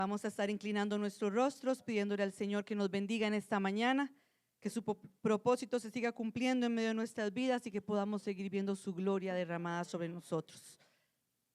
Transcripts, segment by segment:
Vamos a estar inclinando nuestros rostros, pidiéndole al Señor que nos bendiga en esta mañana, que su propósito se siga cumpliendo en medio de nuestras vidas y que podamos seguir viendo su gloria derramada sobre nosotros.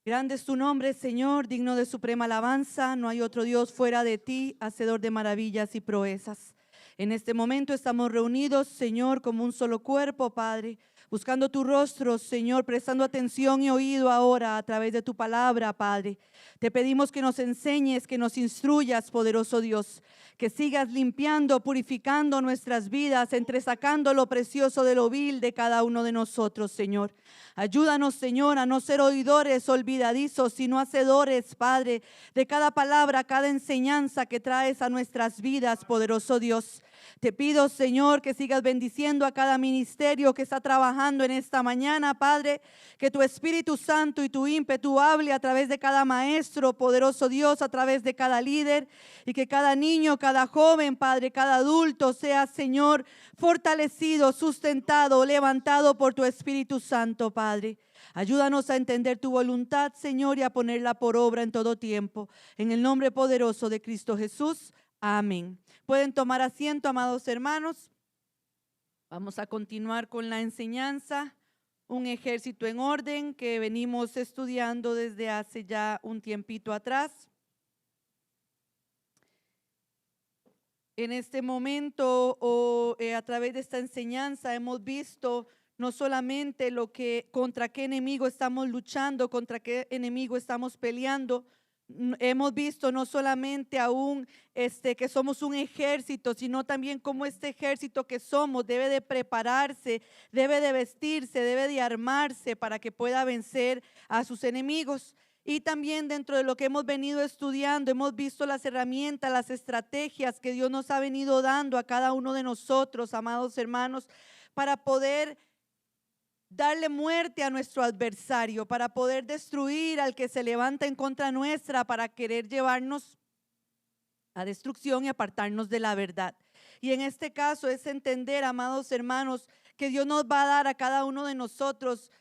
Grande es tu nombre, Señor, digno de suprema alabanza. No hay otro Dios fuera de ti, hacedor de maravillas y proezas. En este momento estamos reunidos, Señor, como un solo cuerpo, Padre, buscando tu rostro, Señor, prestando atención y oído ahora a través de tu palabra, Padre. Te pedimos que nos enseñes, que nos instruyas, poderoso Dios, que sigas limpiando, purificando nuestras vidas, entresacando lo precioso de lo vil de cada uno de nosotros, Señor. Ayúdanos, Señor, a no ser oidores olvidadizos, sino hacedores, Padre, de cada palabra, cada enseñanza que traes a nuestras vidas, poderoso Dios. Te pido, Señor, que sigas bendiciendo a cada ministerio que está trabajando en esta mañana, Padre, que tu Espíritu Santo y tu ímpetu hable a través de cada maestro, poderoso Dios, a través de cada líder, y que cada niño, cada joven, Padre, cada adulto sea, Señor, fortalecido, sustentado, levantado por tu Espíritu Santo, Padre. Ayúdanos a entender tu voluntad, Señor, y a ponerla por obra en todo tiempo. En el nombre poderoso de Cristo Jesús. Amén. Pueden tomar asiento, amados hermanos. Vamos a continuar con la enseñanza, un ejército en orden que venimos estudiando desde hace ya un tiempito atrás. En este momento a través de esta enseñanza hemos visto no solamente contra qué enemigo estamos luchando, contra qué enemigo estamos peleando. Hemos visto no solamente aún que somos un ejército, sino también cómo este ejército que somos debe de prepararse, debe de vestirse, debe de armarse para que pueda vencer a sus enemigos. Y también dentro de lo que hemos venido estudiando, hemos visto las herramientas, las estrategias que Dios nos ha venido dando a cada uno de nosotros, amados hermanos, para poder darle muerte a nuestro adversario, para poder destruir al que se levanta en contra nuestra, para querer llevarnos a destrucción y apartarnos de la verdad. Y en este caso es entender, amados hermanos, que Dios nos va a dar a cada uno de nosotros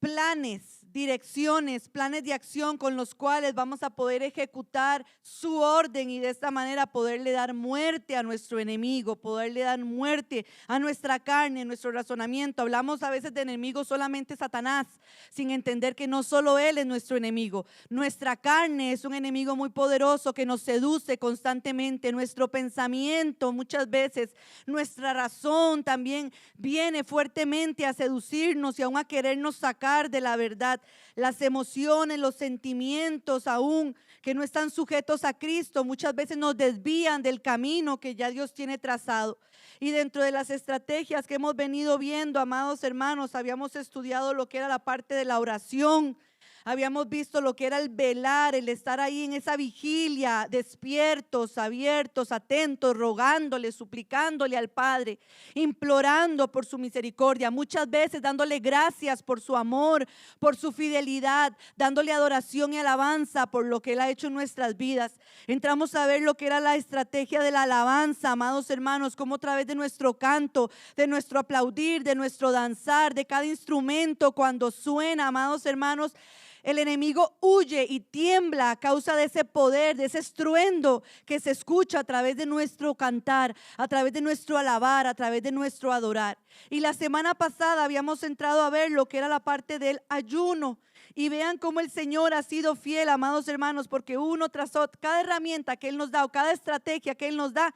planes, direcciones, planes de acción con los cuales vamos a poder ejecutar su orden y de esta manera poderle dar muerte a nuestro enemigo, poderle dar muerte a nuestra carne, a nuestro razonamiento. Hablamos a veces de enemigo solamente Satanás, sin entender que no solo él es nuestro enemigo. Nuestra carne es un enemigo muy poderoso que nos seduce constantemente. Nuestro pensamiento muchas veces, nuestra razón también viene fuertemente a seducirnos y aún a querernos sacar de la verdad. Las emociones, los sentimientos aún que no están sujetos a Cristo muchas veces nos desvían del camino que ya Dios tiene trazado. Y dentro de las estrategias que hemos venido viendo, amados hermanos, habíamos estudiado lo que era la parte de la oración. Habíamos visto lo que era el velar, el estar ahí en esa vigilia, despiertos, abiertos, atentos, rogándole, suplicándole al Padre, implorando por su misericordia, muchas veces dándole gracias por su amor, por su fidelidad, dándole adoración y alabanza por lo que Él ha hecho en nuestras vidas. Entramos a ver lo que era la estrategia de la alabanza, amados hermanos, como a través de nuestro canto, de nuestro aplaudir, de nuestro danzar, de cada instrumento cuando suena, amados hermanos, el enemigo huye y tiembla a causa de ese poder, de ese estruendo que se escucha a través de nuestro cantar, a través de nuestro alabar, a través de nuestro adorar. Y la semana pasada habíamos entrado a ver lo que era la parte del ayuno. Y vean cómo el Señor ha sido fiel, amados hermanos, porque uno tras otro, cada herramienta que Él nos da o cada estrategia que Él nos da,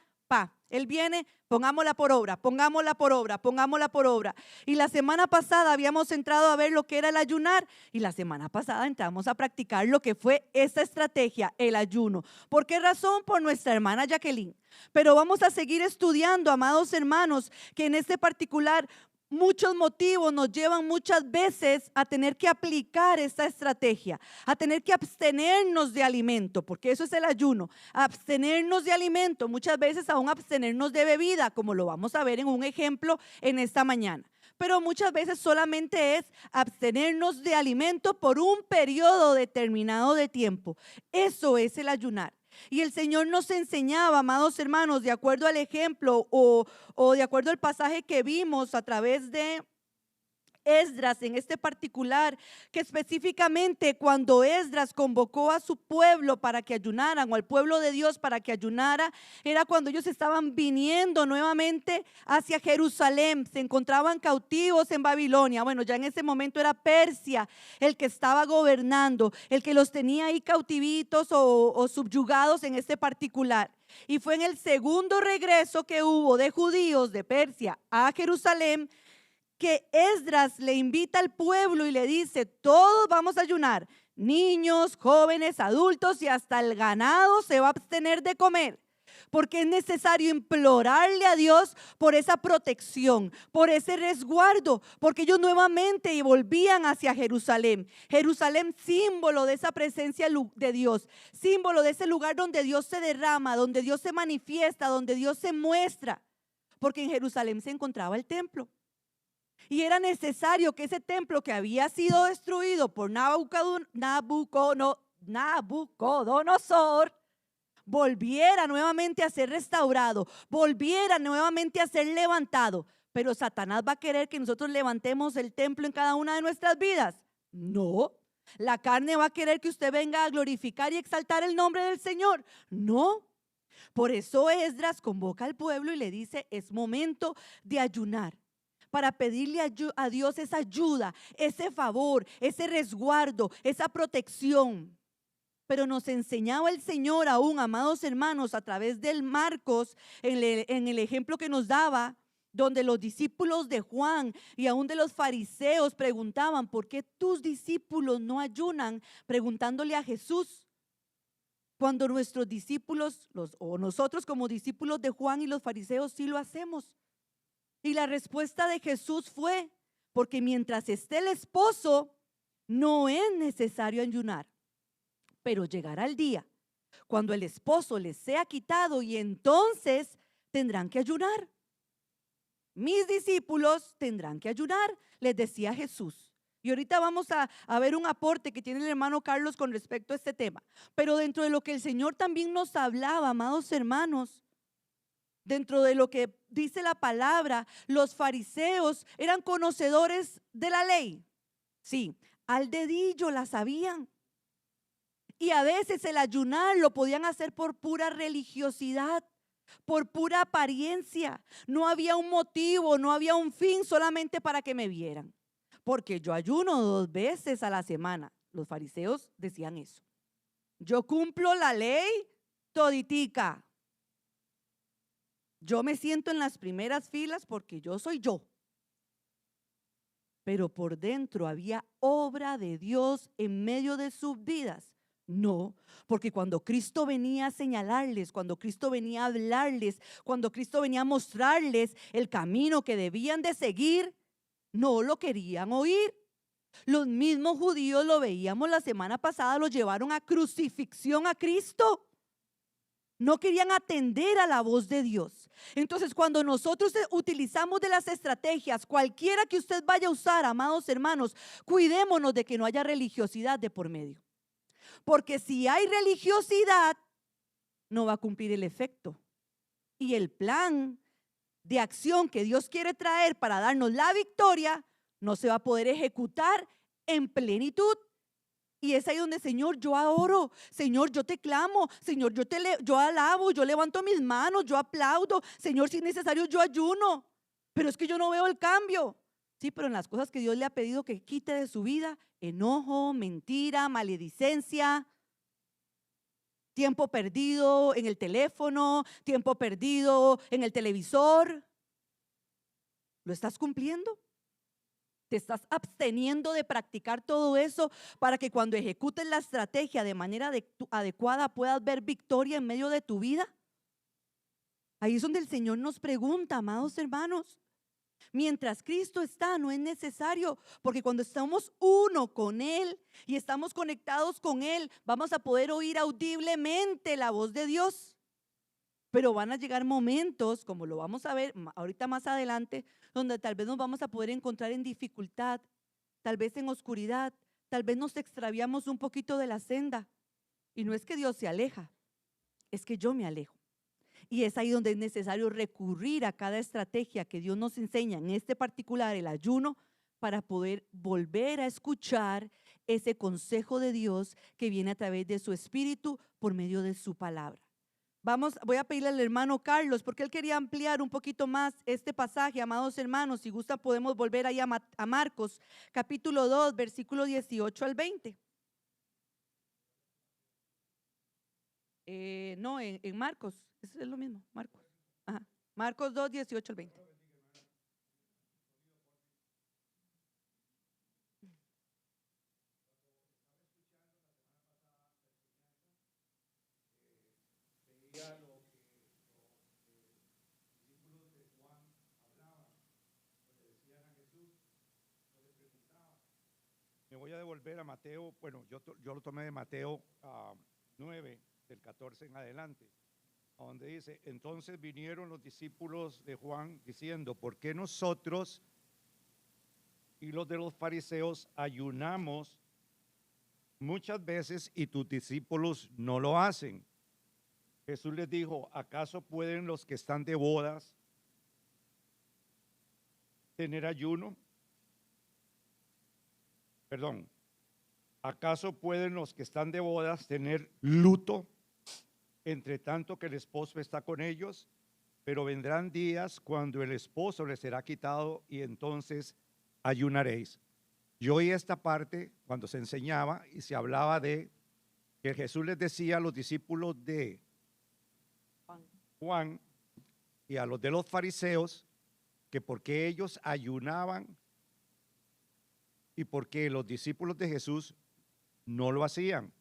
Él viene, pongámosla por obra, pongámosla por obra, pongámosla por obra. Y la semana pasada habíamos entrado a ver lo que era el ayunar y la semana pasada entramos a practicar lo que fue esa estrategia, el ayuno. ¿Por qué razón? Por nuestra hermana Jacqueline. Pero vamos a seguir estudiando, amados hermanos, que en este particular muchos motivos nos llevan muchas veces a tener que aplicar esta estrategia, a tener que abstenernos de alimento, porque eso es el ayuno, abstenernos de alimento, muchas veces aún abstenernos de bebida, como lo vamos a ver en un ejemplo en esta mañana. Pero muchas veces solamente es abstenernos de alimento por un periodo determinado de tiempo. Eso es el ayunar. Y el Señor nos enseñaba, amados hermanos, de acuerdo al ejemplo o de acuerdo al pasaje que vimos a través de Esdras en este particular, que específicamente cuando Esdras convocó a su pueblo para que ayunaran, o al pueblo de Dios para que ayunara, era cuando ellos estaban viniendo nuevamente hacia Jerusalén. Se encontraban cautivos en Babilonia. Bueno, ya en ese momento era Persia el que estaba gobernando, el que los tenía ahí cautivitos o subyugados en este particular. Y fue en el segundo regreso que hubo de judíos de Persia a Jerusalén que Esdras le invita al pueblo y le dice: todos vamos a ayunar, niños, jóvenes, adultos y hasta el ganado se va a abstener de comer, porque es necesario implorarle a Dios por esa protección, por ese resguardo, porque ellos nuevamente volvían hacia Jerusalén. Jerusalén, símbolo de esa presencia de Dios, símbolo de ese lugar donde Dios se derrama, donde Dios se manifiesta, donde Dios se muestra, porque en Jerusalén se encontraba el templo. Y era necesario que ese templo que había sido destruido por Nabucodonosor volviera nuevamente a ser restaurado, volviera nuevamente a ser levantado. Pero Satanás va a querer que nosotros levantemos el templo en cada una de nuestras vidas. No, la carne va a querer que usted venga a glorificar y exaltar el nombre del Señor. No, por eso Esdras convoca al pueblo y le dice: es momento de ayunar, para pedirle a Dios esa ayuda, ese favor, ese resguardo, esa protección. Pero nos enseñaba el Señor aún, amados hermanos, a través del Marcos, en el ejemplo que nos daba, donde los discípulos de Juan y aún de los fariseos preguntaban: ¿por qué tus discípulos no ayunan? Preguntándole a Jesús, cuando nuestros discípulos, o nosotros como discípulos de Juan y los fariseos, sí lo hacemos. Y la respuesta de Jesús fue: porque mientras esté el esposo, no es necesario ayunar, pero llegará el día cuando el esposo les sea quitado y entonces tendrán que ayunar. Mis discípulos tendrán que ayunar, les decía Jesús. Y ahorita vamos a ver un aporte que tiene el hermano Carlos con respecto a este tema. Pero dentro de lo que el Señor también nos hablaba, amados hermanos, dentro de lo que dice la palabra, los fariseos eran conocedores de la ley. Sí, al dedillo la sabían. Y a veces el ayunar lo podían hacer por pura religiosidad, por pura apariencia. No había un motivo, no había un fin, solamente para que me vieran. Porque yo ayuno 2 veces a la semana. Los fariseos decían eso. Yo cumplo la ley toditica. Yo me siento en las primeras filas porque yo soy yo. Pero por dentro había obra de Dios en medio de sus vidas. No, porque cuando Cristo venía a señalarles, cuando Cristo venía a hablarles, cuando Cristo venía a mostrarles el camino que debían de seguir, no lo querían oír. Los mismos judíos, lo veíamos la semana pasada, lo llevaron a crucifixión a Cristo. No querían atender a la voz de Dios. Entonces, cuando nosotros utilizamos de las estrategias, cualquiera que usted vaya a usar, amados hermanos, cuidémonos de que no haya religiosidad de por medio. Porque si hay religiosidad, no va a cumplir el efecto. Y el plan de acción que Dios quiere traer para darnos la victoria, no se va a poder ejecutar en plenitud. Y es ahí donde: Señor, yo oro, Señor, yo te clamo, Señor, yo alabo, yo levanto mis manos, yo aplaudo, Señor, si es necesario yo ayuno, pero es que yo no veo el cambio. Sí, pero en las cosas que Dios le ha pedido que quite de su vida: enojo, mentira, maledicencia, tiempo perdido en el teléfono, tiempo perdido en el televisor. ¿Lo estás cumpliendo? ¿Te estás absteniendo de practicar todo eso para que cuando ejecutes la estrategia de manera adecuada puedas ver victoria en medio de tu vida? Ahí es donde el Señor nos pregunta, amados hermanos. Mientras Cristo está, no es necesario, porque cuando estamos uno con Él y estamos conectados con Él, vamos a poder oír audiblemente la voz de Dios. Pero van a llegar momentos, como lo vamos a ver ahorita más adelante, donde tal vez nos vamos a poder encontrar en dificultad, tal vez en oscuridad, tal vez nos extraviamos un poquito de la senda. Y no es que Dios se aleja, es que yo me alejo. Y es ahí donde es necesario recurrir a cada estrategia que Dios nos enseña, en este particular el ayuno, para poder volver a escuchar ese consejo de Dios que viene a través de su Espíritu por medio de su palabra. Voy a pedirle al hermano Carlos, porque él quería ampliar un poquito más este pasaje, amados hermanos. Si gusta, podemos volver ahí a Marcos, capítulo 2, versículo 18 al 20. No, en Marcos, es lo mismo, Marcos. Ajá. Marcos 2, 18 al 20. Me voy a devolver a Mateo, bueno, yo lo tomé de Mateo 9, del 14 en adelante, a donde dice, entonces vinieron los discípulos de Juan diciendo, ¿por qué nosotros y los de los fariseos ayunamos muchas veces y tus discípulos no lo hacen? Jesús les dijo, ¿acaso pueden los que están de bodas tener ayuno? Perdón, ¿acaso pueden los que están de bodas tener luto entre tanto que el esposo está con ellos? Pero vendrán días cuando el esposo les será quitado y entonces ayunaréis. Yo oí esta parte cuando se enseñaba y se hablaba de que Jesús les decía a los discípulos de Juan y a los de los fariseos que porque ellos ayunaban y porque los discípulos de Jesús no lo hacían.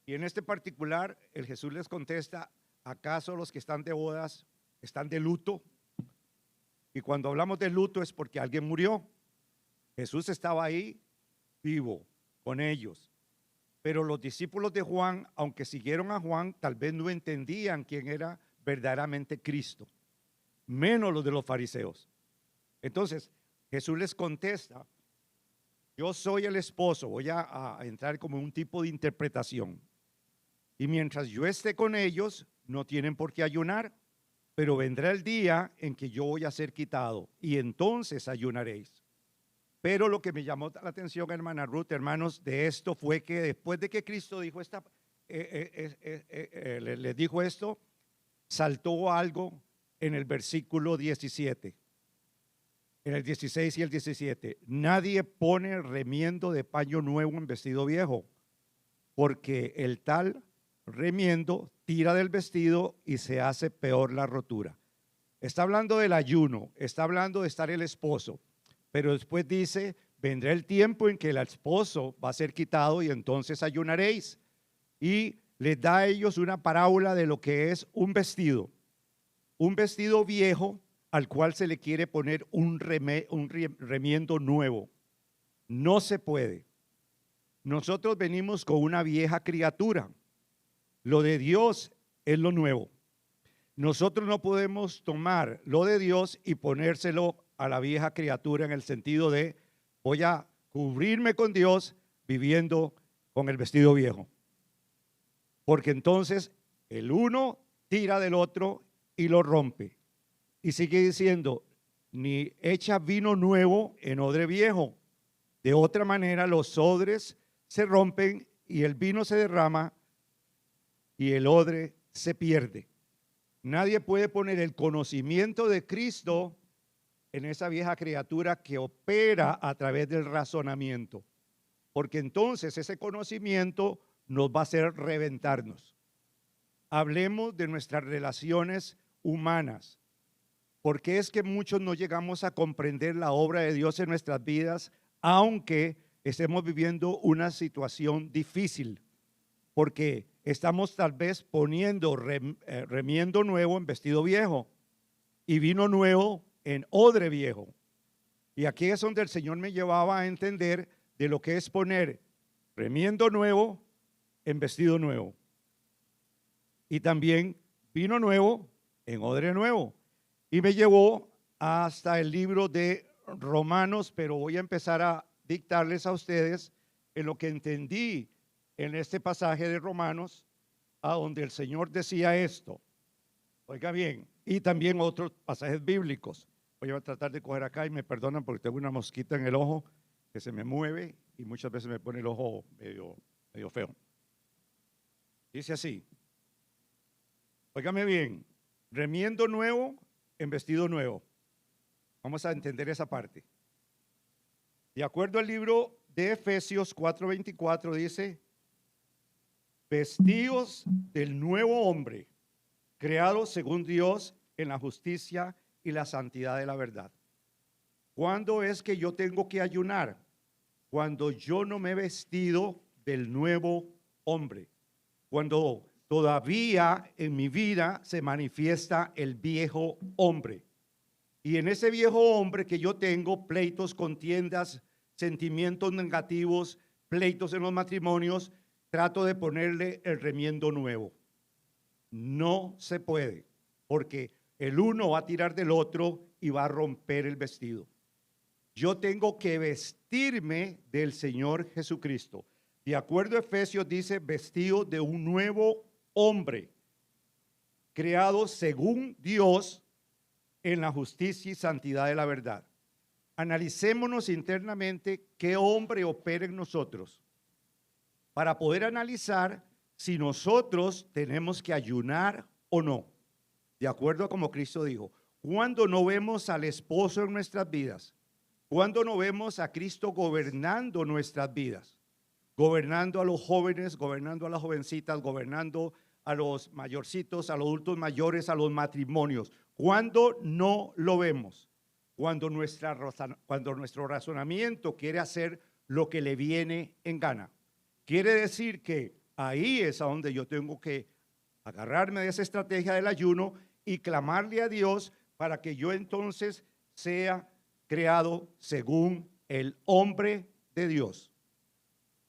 Y en este particular, el Jesús les contesta, ¿acaso los que están de bodas están de luto? Y cuando hablamos de luto es porque alguien murió. Jesús estaba ahí vivo con ellos. Pero los discípulos de Juan, aunque siguieron a Juan, tal vez no entendían quién era verdaderamente Cristo, menos los de los fariseos. Entonces, Jesús les contesta, yo soy el esposo, voy a entrar como un tipo de interpretación. Y mientras yo esté con ellos, no tienen por qué ayunar, pero vendrá el día en que yo voy a ser quitado y entonces ayunaréis. Pero lo que me llamó la atención, hermana Ruth, hermanos, de esto fue que después de que Cristo dijo les dijo esto, saltó algo en el versículo 17. En el 16 y el 17, nadie pone remiendo de paño nuevo en vestido viejo, porque el tal remiendo tira del vestido y se hace peor la rotura. Está hablando del ayuno, está hablando de estar el esposo, pero después dice, vendrá el tiempo en que el esposo va a ser quitado y entonces ayunaréis. Y les da a ellos una parábola de lo que es un vestido viejo al cual se le quiere poner un remiendo nuevo. No se puede. Nosotros venimos con una vieja criatura. Lo de Dios es lo nuevo. Nosotros no podemos tomar lo de Dios y ponérselo a la vieja criatura en el sentido de voy a cubrirme con Dios viviendo con el vestido viejo. Porque entonces el uno tira del otro y lo rompe. Y sigue diciendo, ni echa vino nuevo en odre viejo. De otra manera los odres se rompen y el vino se derrama y el odre se pierde. Nadie puede poner el conocimiento de Cristo en esa vieja criatura que opera a través del razonamiento, porque entonces ese conocimiento nos va a hacer reventarnos. Hablemos de nuestras relaciones humanas. ¿Por qué es que muchos no llegamos a comprender la obra de Dios en nuestras vidas, aunque estemos viviendo una situación difícil? Porque estamos tal vez poniendo remiendo nuevo en vestido viejo y vino nuevo en odre viejo. Y aquí es donde el Señor me llevaba a entender de lo que es poner remiendo nuevo en vestido nuevo. Y también vino nuevo en odre nuevo. Y me llevó hasta el libro de Romanos, pero voy a empezar a dictarles a ustedes en lo que entendí en este pasaje de Romanos, a donde el Señor decía esto. Oiga bien, y también otros pasajes bíblicos. Voy a tratar de coger acá y me perdonan porque tengo una mosquita en el ojo que se me mueve y muchas veces me pone el ojo medio feo. Dice así, óigame bien, remiendo nuevo en vestido nuevo. Vamos a entender esa parte. De acuerdo al libro de Efesios 4:24 dice, vestidos del nuevo hombre, creado según Dios en la justicia y la santidad de la verdad. ¿Cuándo es que yo tengo que ayunar? Cuando yo no me he vestido del nuevo hombre. Cuando todavía en mi vida se manifiesta el viejo hombre. Y en ese viejo hombre que yo tengo pleitos, contiendas, sentimientos negativos, pleitos en los matrimonios, trato de ponerle el remiendo nuevo. No se puede, porque el uno va a tirar del otro y va a romper el vestido. Yo tengo que vestirme del Señor Jesucristo. De acuerdo a Efesios dice, vestido de un nuevo hombre, creado según Dios en la justicia y santidad de la verdad. Analicémonos internamente qué hombre opera en nosotros para poder analizar si nosotros tenemos que ayunar o no. De acuerdo a como Cristo dijo, cuando no vemos al esposo en nuestras vidas, cuando no vemos a Cristo gobernando nuestras vidas, gobernando a los jóvenes, gobernando a las jovencitas, gobernando a los mayorcitos, a los adultos mayores, a los matrimonios. Cuando no lo vemos, cuando nuestro razonamiento quiere hacer lo que le viene en gana. Quiere decir que ahí es a donde yo tengo que agarrarme de esa estrategia del ayuno y clamarle a Dios para que yo entonces sea creado según el hombre de Dios.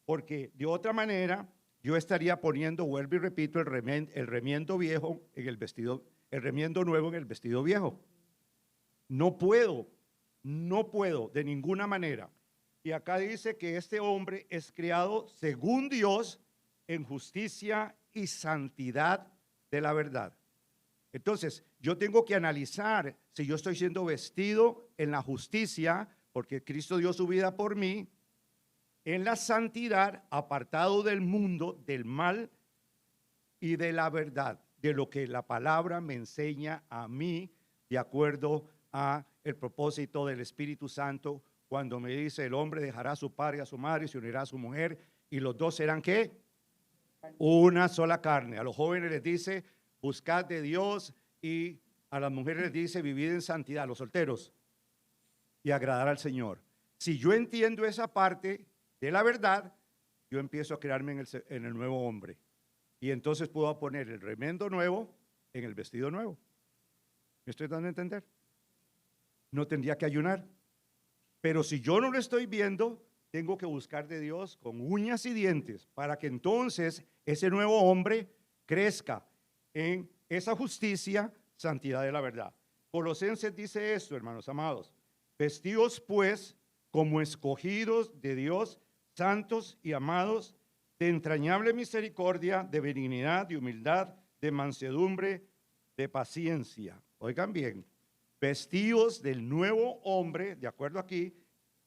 Porque de otra manera yo estaría poniendo, vuelvo y repito, el remiendo viejo en el vestido, el remiendo nuevo en el vestido viejo. No puedo de ninguna manera. Y acá dice que este hombre es creado según Dios en justicia y santidad de la verdad. Entonces, yo tengo que analizar si yo estoy siendo vestido en la justicia, porque Cristo dio su vida por mí, en la santidad, apartado del mundo, del mal y de la verdad, de lo que la palabra me enseña a mí, de acuerdo a el propósito del Espíritu Santo, cuando me dice el hombre dejará a su padre y a su madre y se unirá a su mujer, y los dos serán ¿qué? Una sola carne. A los jóvenes les dice buscad de Dios, y a las mujeres les dice vivid en santidad, a los solteros, y agradar al Señor. Si yo entiendo esa parte de la verdad, yo empiezo a crearme en el nuevo hombre, y entonces puedo poner el remiendo nuevo en el vestido nuevo. ¿Me estoy dando a entender? No tendría que ayunar, pero si yo no lo estoy viendo, tengo que buscar de Dios con uñas y dientes para que entonces ese nuevo hombre crezca en esa justicia, santidad de la verdad. Colosenses dice esto, hermanos amados: vestidos pues como escogidos de Dios, santos y amados, de entrañable misericordia, de benignidad, de humildad, de mansedumbre, de paciencia. Oigan bien, vestidos del nuevo hombre, de acuerdo aquí,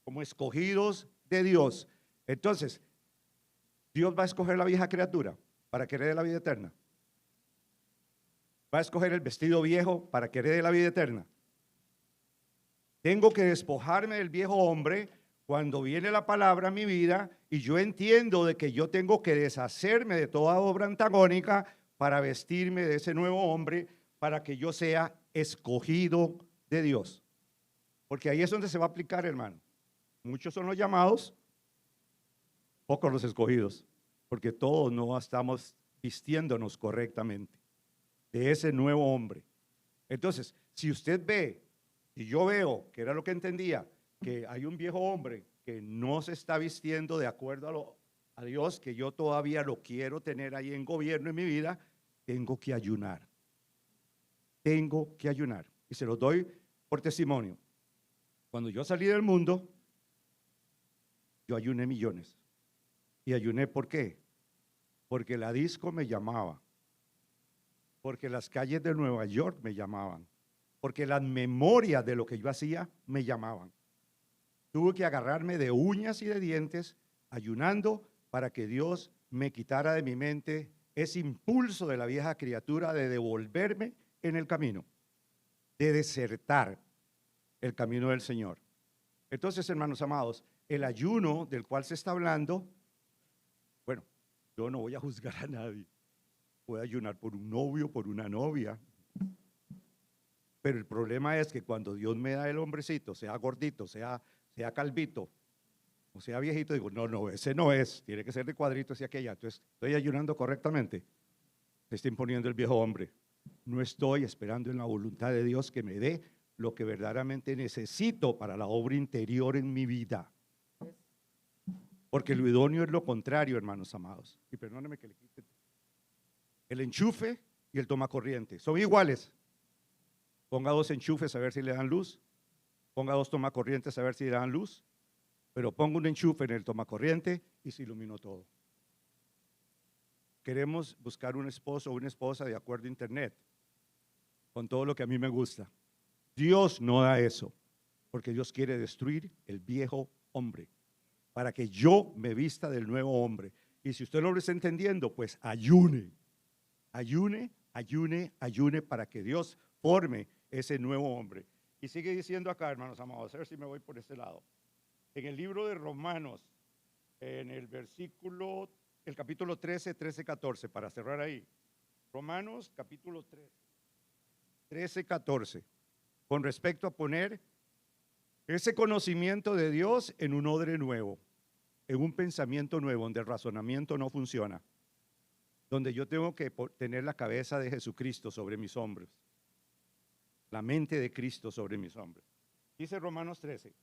como escogidos de Dios. Entonces, Dios va a escoger la vieja criatura para que herede la vida eterna. Va a escoger el vestido viejo para que herede la vida eterna. Tengo que despojarme del viejo hombre cuando viene la palabra a mi vida y yo entiendo de que yo tengo que deshacerme de toda obra antagónica para vestirme de ese nuevo hombre, para que yo sea escogido de Dios. Porque ahí es donde se va a aplicar, hermano. Muchos son los llamados, pocos los escogidos, porque todos no estamos vistiéndonos correctamente de ese nuevo hombre. Entonces, si usted ve, y yo veo, que era lo que entendía, que hay un viejo hombre que no se está vistiendo de acuerdo a Dios, que yo todavía lo quiero tener ahí en gobierno en mi vida, tengo que ayunar. Tengo que ayunar. Y se los doy por testimonio. Cuando yo salí del mundo, yo ayuné millones. ¿Y ayuné por qué? Porque la disco me llamaba. Porque las calles de Nueva York me llamaban. porque las memorias de lo que yo hacía me llamaban. Tuve que agarrarme de uñas y de dientes, ayunando para que Dios me quitara de mi mente ese impulso de la vieja criatura de devolverme en el camino, de desertar el camino del Señor. Entonces, hermanos amados, el ayuno del cual se está hablando, bueno, yo no voy a juzgar a nadie. Puede ayunar por un novio, por una novia. Pero el problema es que cuando Dios me da el hombrecito, sea gordito, sea calvito, o sea viejito, digo, no, ese no es, tiene que ser de cuadritos y aquella. Entonces, ¿estoy ayunando correctamente? Se está imponiendo el viejo hombre. No estoy esperando en la voluntad de Dios que me dé lo que verdaderamente necesito para la obra interior en mi vida. Porque lo idóneo es lo contrario, hermanos amados. Y perdónenme que le quite. El enchufe y el tomacorriente son iguales. Ponga 2 enchufes a ver si le dan luz. Ponga 2 tomacorrientes a ver si le dan luz. Pero pongo un enchufe en el tomacorriente y se iluminó todo. Queremos buscar un esposo o una esposa de acuerdo a internet, con todo lo que a mí me gusta. Dios no da eso, porque Dios quiere destruir el viejo hombre, para que yo me vista del nuevo hombre. Y si usted no lo está entendiendo, pues ayune, para que Dios forme ese nuevo hombre. Y sigue diciendo acá, hermanos amados, a ver si me voy por este lado. En el libro de Romanos, en el capítulo 13, 14, para cerrar ahí. Romanos, capítulo 13, 14. Con respecto a poner ese conocimiento de Dios en un odre nuevo, en un pensamiento nuevo, donde el razonamiento no funciona, donde yo tengo que tener la cabeza de Jesucristo sobre mis hombros, la mente de Cristo sobre mis hombros. Dice Romanos 13.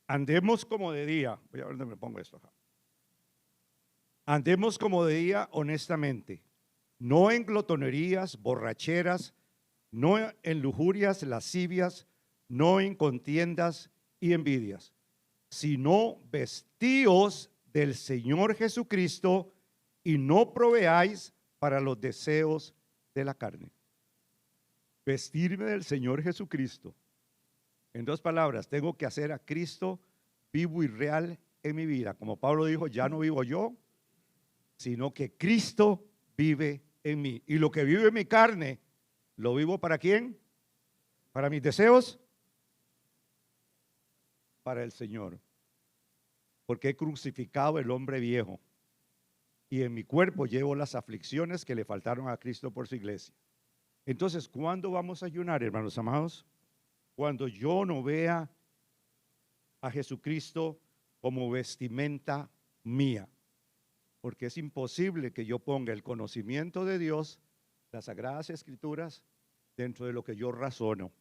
Andemos como de día, voy a ver dónde me pongo esto acá. Andemos como de día honestamente, no en glotonerías, borracheras, no en lujurias, lascivias, no en contiendas y envidias, sino vestíos del Señor Jesucristo y no proveáis para los deseos de la carne. Vestirme del Señor Jesucristo. En 2 palabras, tengo que hacer a Cristo vivo y real en mi vida. Como Pablo dijo, ya no vivo yo, sino que Cristo vive en mí. Y lo que vive en mi carne, ¿lo vivo para quién? ¿Para mis deseos? Para el Señor. Porque he crucificado el hombre viejo. Y en mi cuerpo llevo las aflicciones que le faltaron a Cristo por su iglesia. Entonces, ¿cuándo vamos a ayunar, hermanos amados? Cuando yo no vea a Jesucristo como vestimenta mía, porque es imposible que yo ponga el conocimiento de Dios, las Sagradas Escrituras, dentro de lo que yo razono,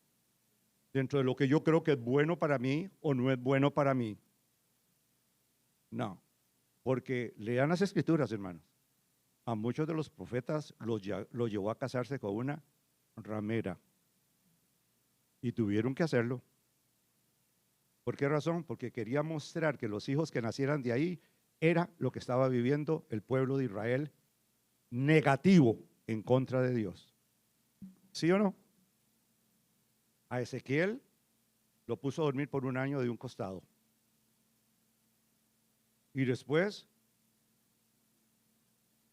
dentro de lo que yo creo que es bueno para mí o no es bueno para mí. No, porque lean las Escrituras, hermanos. A muchos de los profetas los llevó a casarse con una ramera. Y tuvieron que hacerlo. ¿Por qué razón? Porque quería mostrar que los hijos que nacieran de ahí era lo que estaba viviendo el pueblo de Israel, negativo en contra de Dios. ¿Sí o no? A Ezequiel lo puso a dormir por 1 año de un costado. Y después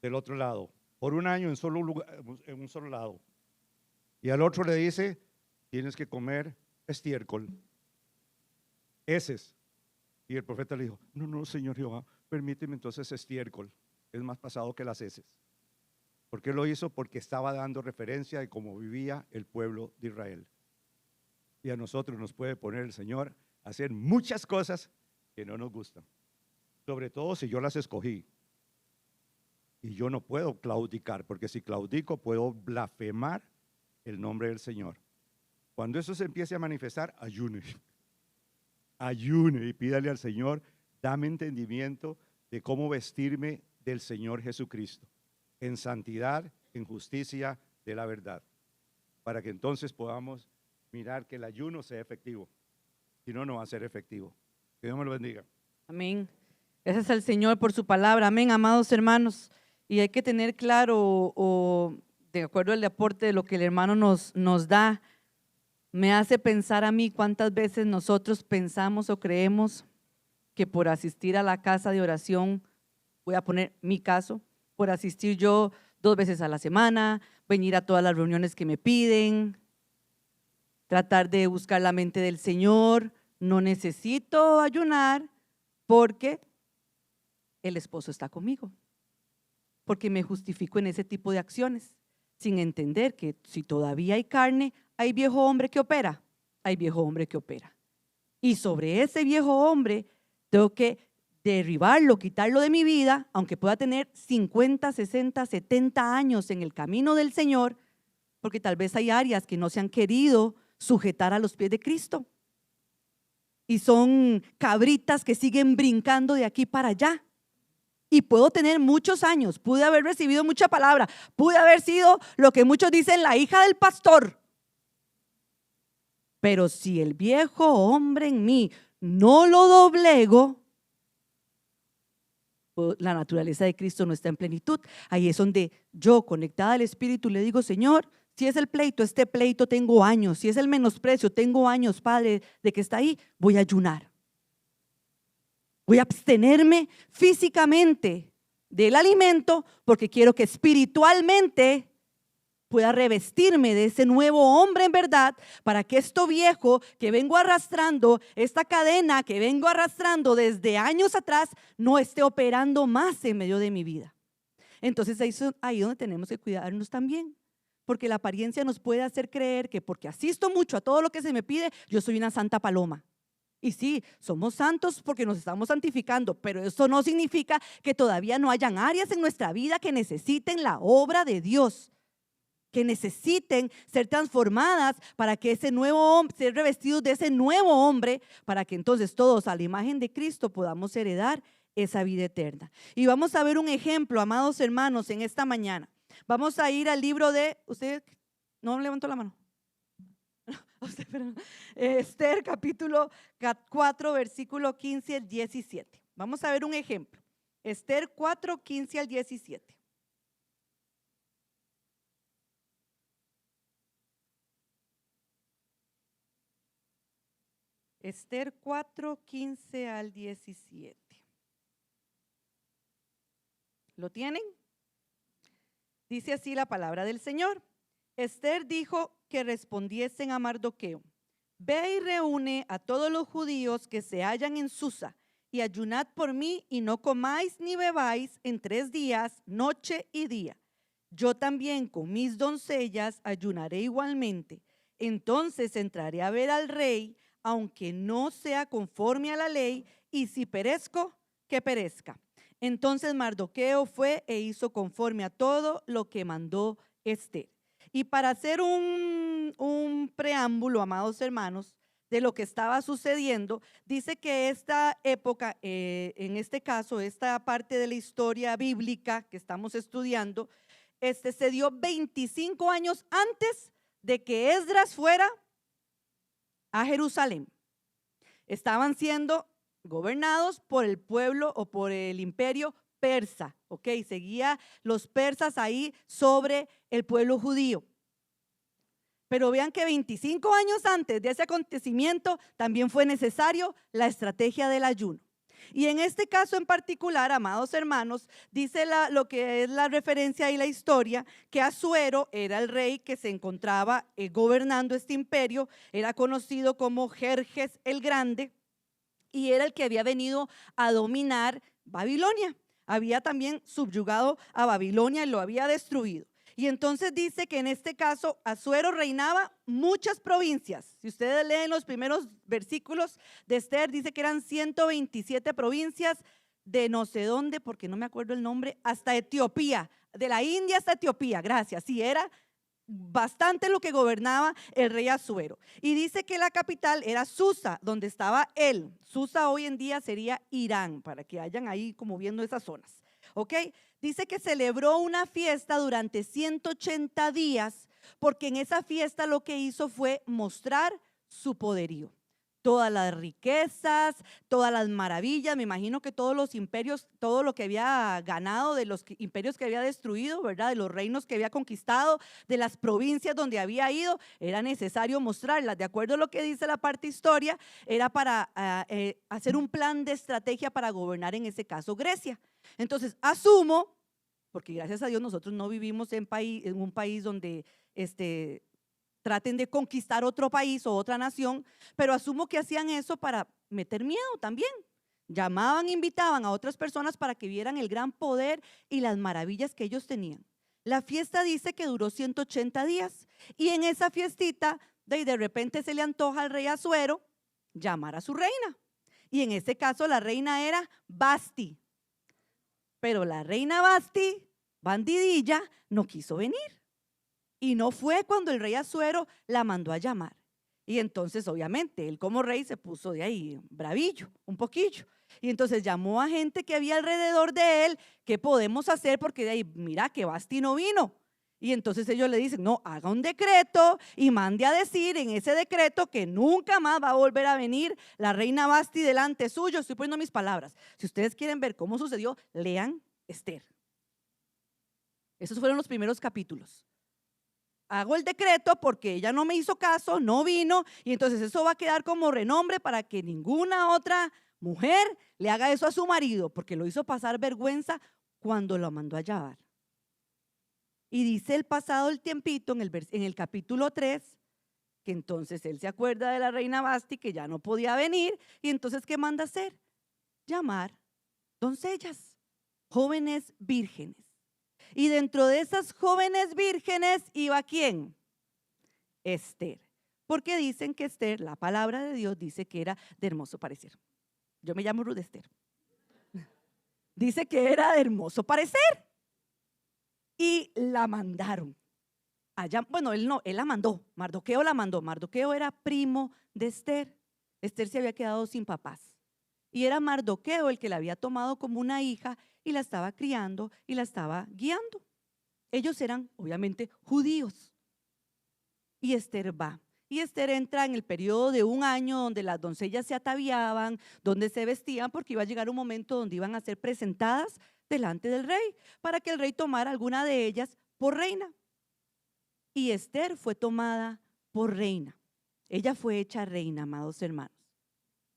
del otro lado, por 1 año en un solo lado. Y al otro le dice, tienes que comer estiércol, heces. Y el profeta le dijo, no, Señor Jehová, permíteme entonces estiércol, es más pasado que las heces. ¿Por qué lo hizo? Porque estaba dando referencia de cómo vivía el pueblo de Israel. Y a nosotros nos puede poner el Señor a hacer muchas cosas que no nos gustan, sobre todo si yo las escogí. Y yo no puedo claudicar, porque si claudico puedo blasfemar el nombre del Señor. Cuando eso se empiece a manifestar, ayune. Ayune y pídale al Señor, dame entendimiento de cómo vestirme del Señor Jesucristo, en santidad, en justicia de la verdad, para que entonces podamos mirar que el ayuno sea efectivo. Si no, no va a ser efectivo. Que Dios me lo bendiga. Amén. Gracias al Señor por su palabra. Amén, amados hermanos. Y hay que tener claro de acuerdo al aporte de lo que el hermano nos da, me hace pensar a mí cuántas veces nosotros pensamos o creemos que por asistir a la casa de oración, voy a poner mi caso, por asistir yo 2 veces a la semana, venir a todas las reuniones que me piden, tratar de buscar la mente del Señor, no necesito ayunar porque el esposo está conmigo, porque me justifico en ese tipo de acciones, sin entender que si todavía hay carne, hay viejo hombre que opera, hay viejo hombre que opera. Y sobre ese viejo hombre tengo que derribarlo, quitarlo de mi vida, aunque pueda tener 50, 60, 70 años en el camino del Señor, porque tal vez hay áreas que no se han querido sujetar a los pies de Cristo. Y son cabritas que siguen brincando de aquí para allá. Y puedo tener muchos años, pude haber recibido mucha palabra, pude haber sido lo que muchos dicen la hija del pastor. Pero si el viejo hombre en mí no lo doblego, la naturaleza de Cristo no está en plenitud. Ahí es donde yo, conectada al Espíritu, le digo: Señor, si es el pleito, este pleito tengo años, si es el menosprecio, tengo años, Padre, de que está ahí, voy a ayunar. Voy a abstenerme físicamente del alimento porque quiero que espiritualmente pueda revestirme de ese nuevo hombre en verdad, para que esto viejo que vengo arrastrando, esta cadena que vengo arrastrando desde años atrás, no esté operando más en medio de mi vida. Entonces ahí donde tenemos que cuidarnos también, porque la apariencia nos puede hacer creer que porque asisto mucho a todo lo que se me pide, yo soy una santa paloma. Y sí, somos santos porque nos estamos santificando, pero eso no significa que todavía no hayan áreas en nuestra vida que necesiten la obra de Dios, que necesiten ser transformadas para que ese nuevo hombre, ser revestidos de ese nuevo hombre, para que entonces todos a la imagen de Cristo podamos heredar esa vida eterna. Y vamos a ver un ejemplo, amados hermanos, en esta mañana. Vamos a ir al libro de, ¿usted no levantó la mano? Esther capítulo 4 versículo 15 al 17. Vamos a ver un ejemplo. Esther 4, 15 al 17. Esther 4, 15 al 17. ¿Lo tienen? Dice así la palabra del Señor. Esther dijo que respondiesen a Mardoqueo: ve y reúne a todos los judíos que se hallan en Susa, y ayunad por mí, y no comáis ni bebáis en 3 días, noche y día. Yo también con mis doncellas ayunaré igualmente. Entonces entraré a ver al rey, aunque no sea conforme a la ley, y si perezco, que perezca. Entonces Mardoqueo fue e hizo conforme a todo lo que mandó Esther. Y para hacer un preámbulo, amados hermanos, de lo que estaba sucediendo, dice que esta época, en este caso, esta parte de la historia bíblica que estamos estudiando, se dio 25 años antes de que Esdras fuera a Jerusalén. Estaban siendo gobernados por el pueblo o por el imperio persa, ¿ok? Seguía los persas ahí sobre el pueblo judío. Pero vean que 25 años antes de ese acontecimiento también fue necesario la estrategia del ayuno. Y en este caso en particular, amados hermanos, dice lo que es la referencia y la historia, que Asuero era el rey que se encontraba gobernando este imperio, era conocido como Jerjes el Grande, y era el que había venido a dominar Babilonia. Había también subyugado a Babilonia y lo había destruido. Y entonces dice que en este caso Asuero reinaba muchas provincias. Si ustedes leen los primeros versículos de Esther, dice que eran 127 provincias de no sé dónde, porque no me acuerdo el nombre, hasta Etiopía, de la India hasta Etiopía, gracias. Sí, era bastante lo que gobernaba el rey Asuero. Y dice que la capital era Susa, donde estaba él. Susa hoy en día sería Irán, para que vayan ahí como viendo esas zonas. ¿Ok? Dice que celebró una fiesta durante 180 días, porque en esa fiesta lo que hizo fue mostrar su poderío. todas las riquezas, todas las maravillas. Me imagino que todos los imperios, todo lo que había ganado de los imperios que había destruido, ¿verdad? De los reinos que había conquistado, de las provincias donde había ido, era necesario mostrarlas. De acuerdo a lo que dice la parte historia, era para hacer un plan de estrategia para gobernar, en ese caso, Grecia. Entonces, asumo, porque gracias a Dios nosotros no vivimos en un país donde traten de conquistar otro país o otra nación, pero asumo que hacían eso para meter miedo también. Llamaban, invitaban a otras personas para que vieran el gran poder y las maravillas que ellos tenían. La fiesta dice que duró 180 días y en esa fiestita de repente se le antoja al rey Asuero llamar a su reina. Y en ese caso la reina era Basti. Pero la reina Basti, bandidilla, no quiso venir. Y no fue cuando el rey Asuero la mandó a llamar. Y entonces, obviamente, él como rey se puso de ahí bravillo, un poquillo. Y entonces llamó a gente que había alrededor de él, ¿qué podemos hacer? Porque de ahí, mira que Basti no vino. Y entonces ellos le dicen, no, haga un decreto y mande a decir en ese decreto que nunca más va a volver a venir la reina Basti delante suyo. Estoy poniendo mis palabras. Si ustedes quieren ver cómo sucedió, lean Esther. Esos fueron los primeros capítulos. Hago el decreto porque ella no me hizo caso, no vino, y entonces eso va a quedar como renombre para que ninguna otra mujer le haga eso a su marido, porque lo hizo pasar vergüenza cuando lo mandó a llamar. Y dice el pasado el tiempito en el capítulo 3, que entonces él se acuerda de la reina Basti, que ya no podía venir, y entonces ¿qué manda hacer? Llamar doncellas, jóvenes vírgenes. Y dentro de esas jóvenes vírgenes iba ¿quién? Esther. Porque dicen que Esther, la palabra de Dios dice que era de hermoso parecer. Yo me llamo Ruth Esther. Dice que era de hermoso parecer. Y la mandaron. Allá, bueno, él la mandó. Mardoqueo la mandó. Mardoqueo era primo de Esther. Esther se había quedado sin papás. Y era Mardoqueo el que la había tomado como una hija y la estaba criando y la estaba guiando. Ellos eran obviamente judíos. Y Esther va. Y Esther entra en el periodo de un año donde las doncellas se ataviaban, donde se vestían, porque iba a llegar un momento donde iban a ser presentadas delante del rey, para que el rey tomara alguna de ellas por reina. Y Esther fue tomada por reina. Ella fue hecha reina, amados hermanos.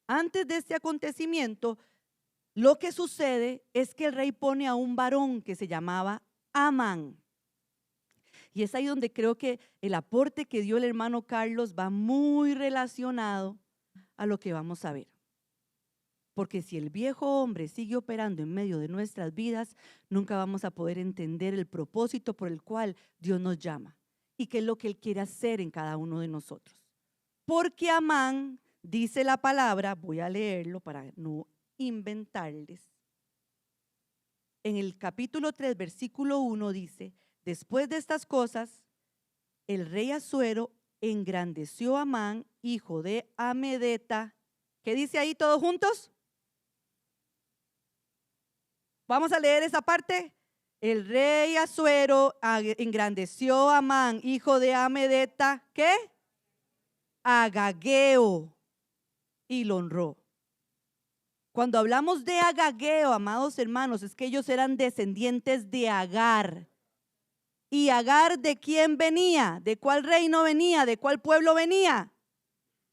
Antes de este acontecimiento, lo que sucede es que el rey pone a un varón que se llamaba Amán. Y es ahí donde creo que el aporte que dio el hermano Carlos va muy relacionado a lo que vamos a ver. Porque si el viejo hombre sigue operando en medio de nuestras vidas, nunca vamos a poder entender el propósito por el cual Dios nos llama y qué es lo que Él quiere hacer en cada uno de nosotros. Porque Amán, dice la palabra, voy a leerlo para no inventarles. En el capítulo 3, versículo 1 dice: después de estas cosas, el rey Asuero engrandeció a Amán, hijo de Amedeta. ¿Qué dice ahí todos juntos? Vamos a leer esa parte. El rey Asuero engrandeció a Amán, hijo de Amedeta, ¿qué? Agageo, y lo honró. Cuando hablamos de Agageo, amados hermanos, es que ellos eran descendientes de Agar. ¿Y Agar de quién venía? ¿De cuál reino venía? ¿De cuál pueblo venía?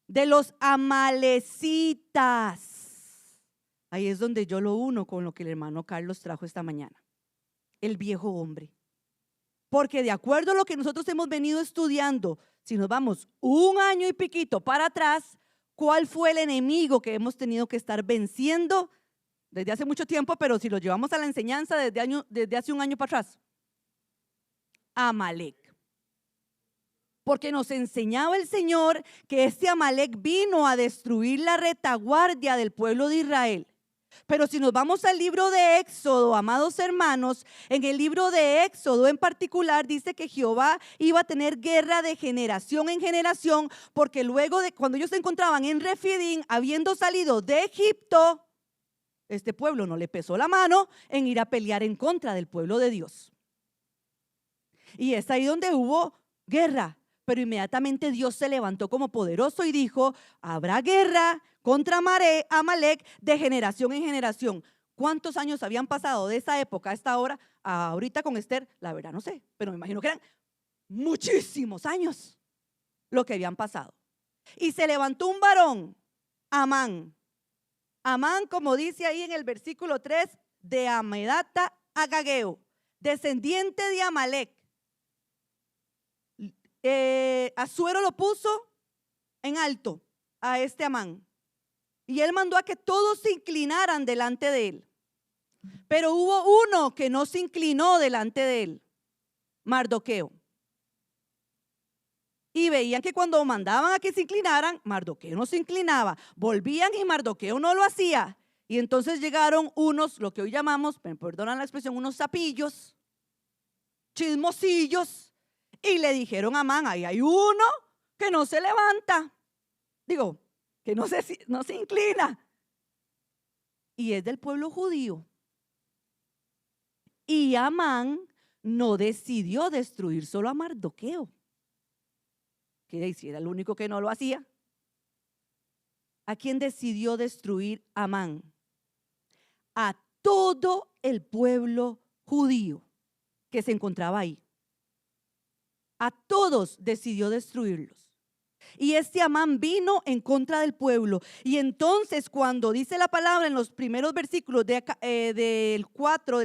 De los amalecitas. Ahí es donde yo lo uno con lo que el hermano Carlos trajo esta mañana. El viejo hombre. Porque de acuerdo a lo que nosotros hemos venido estudiando, si nos vamos un año y piquito para atrás, ¿cuál fue el enemigo que hemos tenido que estar venciendo desde hace mucho tiempo? Pero si lo llevamos a la enseñanza desde hace un año para atrás. Amalek. Porque nos enseñaba el Señor que este Amalek vino a destruir la retaguardia del pueblo de Israel. Pero si nos vamos al libro de Éxodo, amados hermanos, en el libro de Éxodo en particular dice que Jehová iba a tener guerra de generación en generación, porque luego de cuando ellos se encontraban en Refidim, habiendo salido de Egipto, este pueblo no le pesó la mano en ir a pelear en contra del pueblo de Dios. Y es ahí donde hubo guerra. Pero inmediatamente Dios se levantó como poderoso y dijo: habrá guerra contra Amalek de generación en generación. ¿Cuántos años habían pasado de esa época a esta hora a ahorita con Esther? La verdad no sé, pero me imagino que eran muchísimos años lo que habían pasado. Y se levantó un varón, Amán. Amán, como dice ahí en el versículo 3, de Amedata Agageo, descendiente de Amalek. Asuero lo puso en alto a este Amán, y él mandó a que todos se inclinaran delante de él. Pero hubo uno que no se inclinó delante de él, Mardoqueo. Y veían que cuando mandaban a que se inclinaran, Mardoqueo no se inclinaba. Volvían y Mardoqueo no lo hacía. Y entonces llegaron unos, lo que hoy llamamos, me perdonan la expresión, unos sapillos, chismosillos, y le dijeron a Amán: ahí hay uno que no se levanta. Digo, que no se inclina. Y es del pueblo judío. Y Amán no decidió destruir solo a Mardoqueo, que si era el único que no lo hacía. ¿A quién decidió destruir Amán? A todo el pueblo judío que se encontraba ahí. A todos decidió destruirlos. Y este Amán vino en contra del pueblo. Y entonces, cuando dice la palabra en los primeros versículos del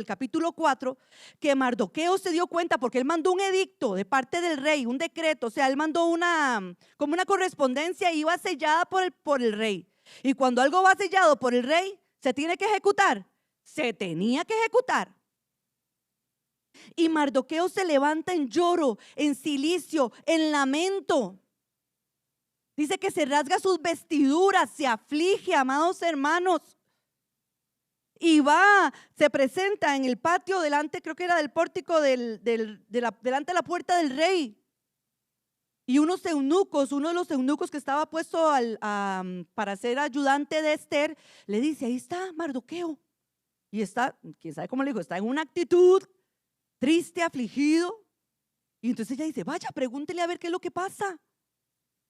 capítulo 4, que Mardoqueo se dio cuenta, porque él mandó un edicto de parte del rey, un decreto, o sea, él mandó como una correspondencia, y iba sellada por el rey. Y cuando algo va sellado por el rey, se tiene que ejecutar. Se tenía que ejecutar. Y Mardoqueo se levanta en lloro, en cilicio, en lamento. Dice que se rasga sus vestiduras, se aflige, amados hermanos. Y se presenta en el patio delante, creo que era del pórtico delante de la puerta del rey. Y uno de los eunucos que estaba puesto para ser ayudante de Esther, le dice: ahí está Mardoqueo. Y está, quién sabe cómo le dijo, está en una actitud triste, afligido. Y entonces ella dice: vaya, pregúntele a ver qué es lo que pasa.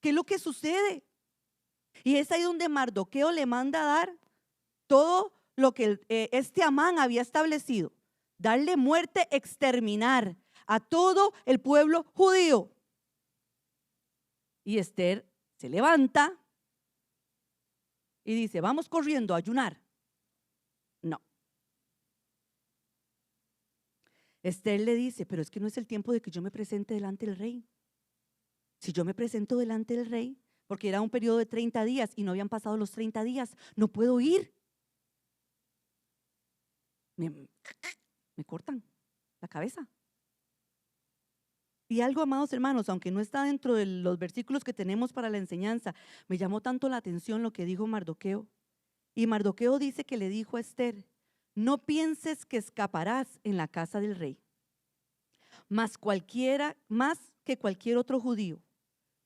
¿Qué es lo que sucede? Y es ahí donde Mardoqueo le manda a dar todo lo que este Amán había establecido: darle muerte, exterminar a todo el pueblo judío. Y Esther se levanta y dice: vamos corriendo a ayunar. No. Esther le dice: pero es que no es el tiempo de que yo me presente delante del rey. Si yo me presento delante del rey, porque era un periodo de 30 días y no habían pasado los 30 días, no puedo ir. Me cortan la cabeza. Y algo, amados hermanos, aunque no está dentro de los versículos que tenemos para la enseñanza, me llamó tanto la atención lo que dijo Mardoqueo. Y Mardoqueo dice que le dijo a Esther: no pienses que escaparás en la casa del rey, más que cualquier otro judío.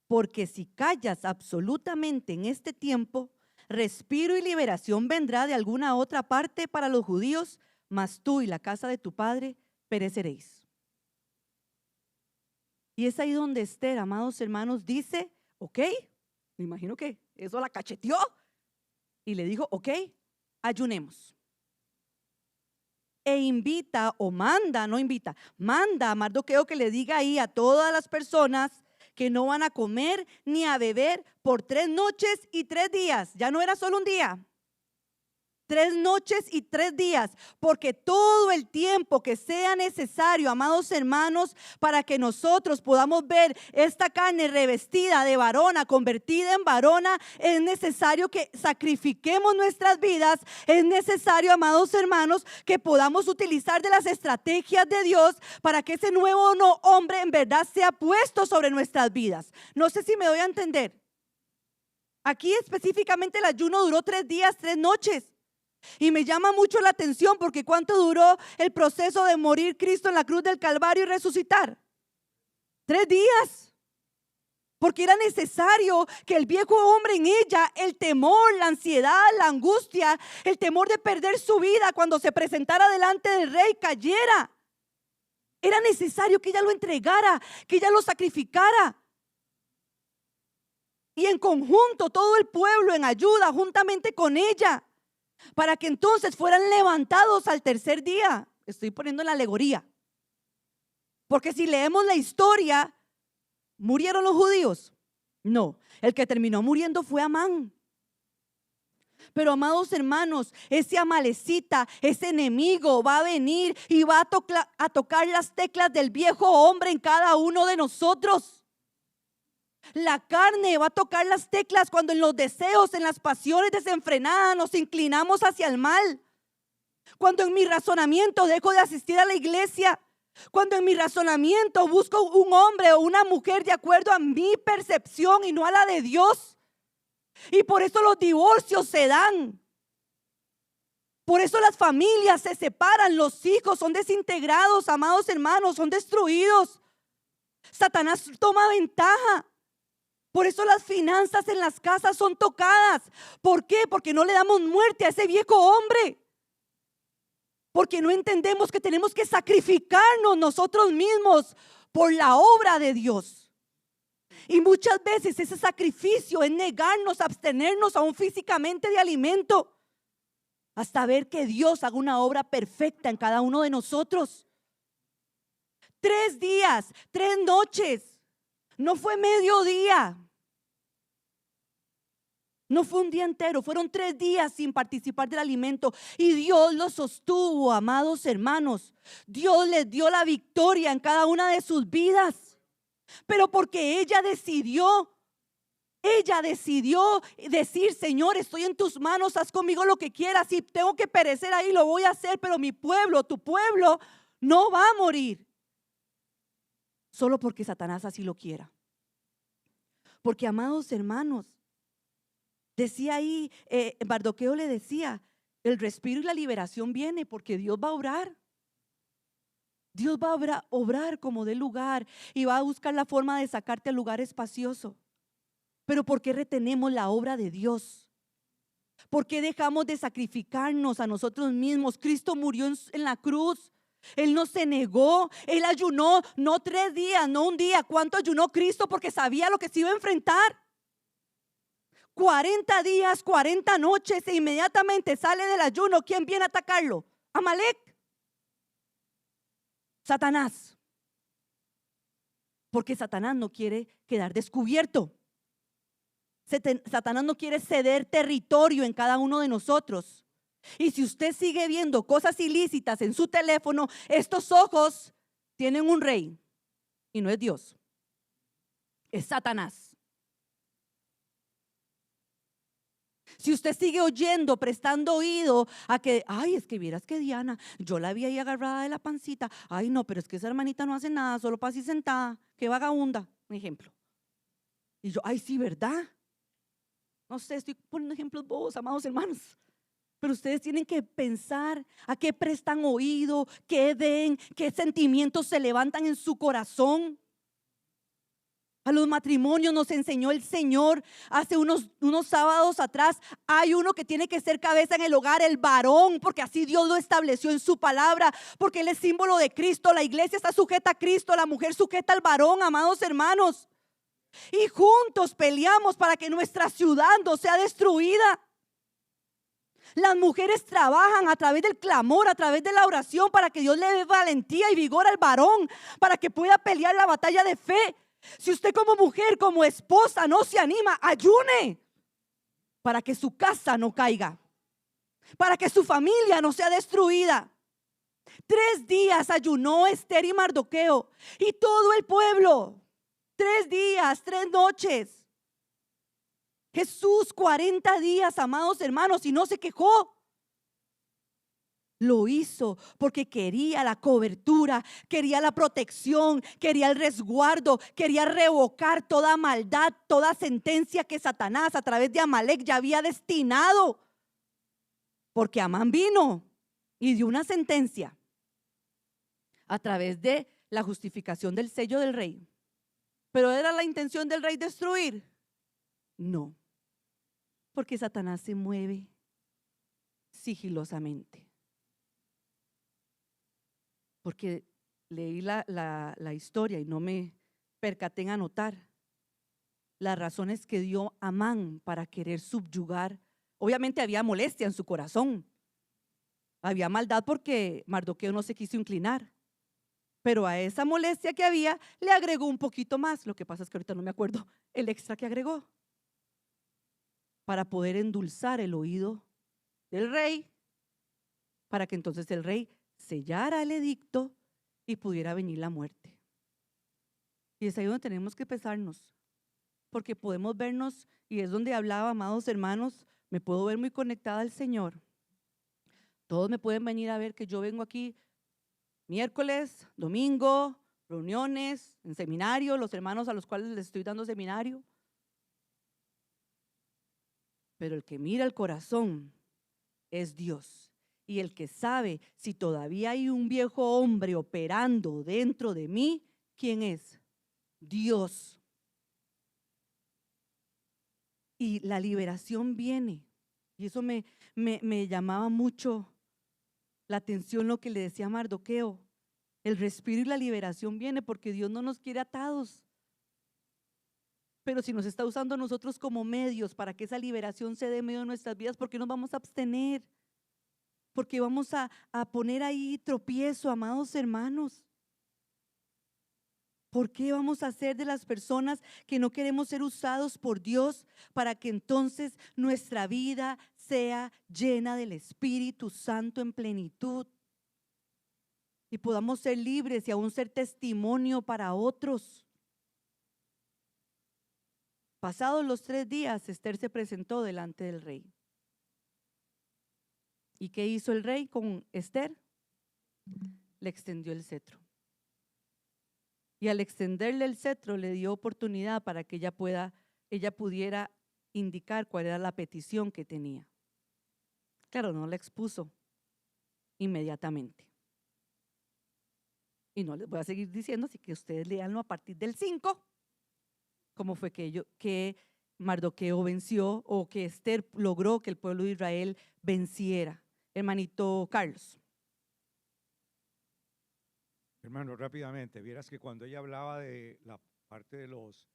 Porque si callas absolutamente en este tiempo, respiro y liberación vendrá de alguna otra parte para los judíos, mas tú y la casa de tu padre pereceréis. Y es ahí donde Esther, amados hermanos, dice: ok, me imagino que eso la cacheteó y le dijo: ok, ayunemos. E manda a Mardoqueo que le diga ahí a todas las personas que no van a comer ni a beber por 3 noches y 3 días. Ya no era solo un día. 3 noches y 3 días, porque todo el tiempo que sea necesario, amados hermanos, para que nosotros podamos ver esta carne revestida de varona, convertida en varona, es necesario que sacrifiquemos nuestras vidas. Es necesario, amados hermanos, que podamos utilizar de las estrategias de Dios para que ese nuevo hombre en verdad sea puesto sobre nuestras vidas. No sé si me doy a entender. Aquí específicamente el ayuno duró 3 días, 3 noches. Y me llama mucho la atención, porque ¿cuánto duró el proceso de morir Cristo en la cruz del Calvario y resucitar? 3 días. Porque era necesario que el viejo hombre en ella, el temor, la ansiedad, la angustia, el temor de perder su vida cuando se presentara delante del rey, cayera. Era necesario que ella lo entregara, que ella lo sacrificara. y en conjunto todo el pueblo en ayuda juntamente con ella, para que entonces fueran levantados al tercer día. Estoy poniendo la alegoría, porque si leemos la historia, ¿murieron los judíos? No, el que terminó muriendo fue Amán. Pero amados hermanos, ese amalecita, ese enemigo va a venir y va a tocar las teclas del viejo hombre en cada uno de nosotros. La carne va a tocar las teclas cuando en los deseos, en las pasiones desenfrenadas nos inclinamos hacia el mal. Cuando en mi razonamiento dejo de asistir a la iglesia. Cuando en mi razonamiento busco un hombre o una mujer de acuerdo a mi percepción y no a la de Dios. Y por eso los divorcios se dan. Por eso las familias se separan, los hijos son desintegrados, amados hermanos, son destruidos. Satanás toma ventaja. Por eso las finanzas en las casas son tocadas. ¿Por qué? Porque no le damos muerte a ese viejo hombre. Porque no entendemos que tenemos que sacrificarnos nosotros mismos por la obra de Dios. Y muchas veces ese sacrificio es negarnos, abstenernos aún físicamente de alimento, hasta ver que Dios haga una obra perfecta en cada uno de nosotros. 3 días, 3 noches, no fue mediodía. No fue un día entero, fueron 3 días sin participar del alimento y Dios los sostuvo, amados hermanos. Dios les dio la victoria en cada una de sus vidas, pero porque ella decidió decir: Señor, estoy en tus manos, haz conmigo lo que quieras. Si tengo que perecer ahí, lo voy a hacer, pero mi pueblo, tu pueblo, no va a morir. Solo porque Satanás así lo quiera. Porque, amados hermanos, decía ahí, Mardoqueo le decía: el respiro y la liberación viene porque Dios va a obrar. Dios va a obrar como dé lugar y va a buscar la forma de sacarte al lugar espacioso. Pero ¿por qué retenemos la obra de Dios? ¿Por qué dejamos de sacrificarnos a nosotros mismos? Cristo murió en la cruz. Él no se negó, Él ayunó, no 3 días, no un día. ¿Cuánto ayunó Cristo? Porque sabía lo que se iba a enfrentar. 40 días, 40 noches e inmediatamente sale del ayuno. ¿Quién viene a atacarlo? Amalek. Satanás. Porque Satanás no quiere quedar descubierto. Satanás no quiere ceder territorio en cada uno de nosotros. Y si usted sigue viendo cosas ilícitas en su teléfono, estos ojos tienen un rey y no es Dios, es Satanás. Si usted sigue oyendo, prestando oído a que, ay, es que vieras que Diana, yo la vi ahí agarrada de la pancita, ay no, pero es que esa hermanita no hace nada, solo pasa así sentada, qué vagabunda, un ejemplo. Y yo, ay sí, ¿verdad? No sé, estoy poniendo ejemplos bobos, amados hermanos. Pero ustedes tienen que pensar a qué prestan oído, qué ven, qué sentimientos se levantan en su corazón. A los matrimonios nos enseñó el Señor hace unos sábados atrás. Hay uno que tiene que ser cabeza en el hogar, el varón, porque así Dios lo estableció en su palabra, porque Él es símbolo de Cristo. La iglesia está sujeta a Cristo, la mujer sujeta al varón, amados hermanos. Y juntos peleamos para que nuestra ciudad no sea destruida. Las mujeres trabajan a través del clamor, a través de la oración, para que Dios le dé valentía y vigor al varón, para que pueda pelear la batalla de fe. Si usted como mujer, como esposa no se anima, ayune para que su casa no caiga, para que su familia no sea destruida. 3 días ayunó Esther y Mardoqueo y todo el pueblo. 3 días, 3 noches. Jesús 40 días, amados hermanos, y no se quejó. Lo hizo porque quería la cobertura, quería la protección, quería el resguardo, quería revocar toda maldad, toda sentencia que Satanás a través de Amalek ya había destinado. Porque Amán vino y dio una sentencia a través de la justificación del sello del rey. ¿Pero era la intención del rey destruir? No, porque Satanás se mueve sigilosamente. Porque leí la historia y no me percaté en anotar. las razones que dio Amán para querer subyugar. Obviamente había molestia en su corazón. Había maldad porque Mardoqueo no se quiso inclinar. Pero a esa molestia que había le agregó un poquito más. Lo que pasa es que ahorita no me acuerdo el extra que agregó, para poder endulzar el oído del rey, para que entonces el rey sellara el edicto y pudiera venir la muerte. Y es ahí donde tenemos que pesarnos, porque podemos vernos, y es donde hablaba, amados hermanos, me puedo ver muy conectada al Señor. Todos me pueden venir a ver que yo vengo aquí miércoles, domingo, reuniones, en seminario, los hermanos a los cuales les estoy dando seminario. Pero el que mira el corazón es Dios. Y el que sabe si todavía hay un viejo hombre operando dentro de mí, ¿quién es? Dios. Y la liberación viene. Y eso me llamaba mucho la atención lo que le decía Mardoqueo. El respiro y la liberación viene porque Dios no nos quiere atados. Pero si nos está usando a nosotros como medios para que esa liberación se dé en medio de nuestras vidas, ¿por qué nos vamos a abstener? Porque vamos a poner ahí tropiezo, amados hermanos. ¿Por qué vamos a hacer de las personas que no queremos ser usados por Dios para que entonces nuestra vida sea llena del Espíritu Santo en plenitud? Y podamos ser libres y aún ser testimonio para otros. Pasados los 3 días, Esther se presentó delante del rey. ¿Y qué hizo el rey con Esther? Le extendió el cetro. Y al extenderle el cetro le dio oportunidad para que ella pudiera indicar cuál era la petición que tenía. Claro, no la expuso inmediatamente. Y no les voy a seguir diciendo, así que ustedes leanlo a partir del 5, cómo fue que Mardoqueo venció, o que Esther logró que el pueblo de Israel venciera. Hermanito Carlos. Hermano, rápidamente, vieras que cuando ella hablaba de la parte de los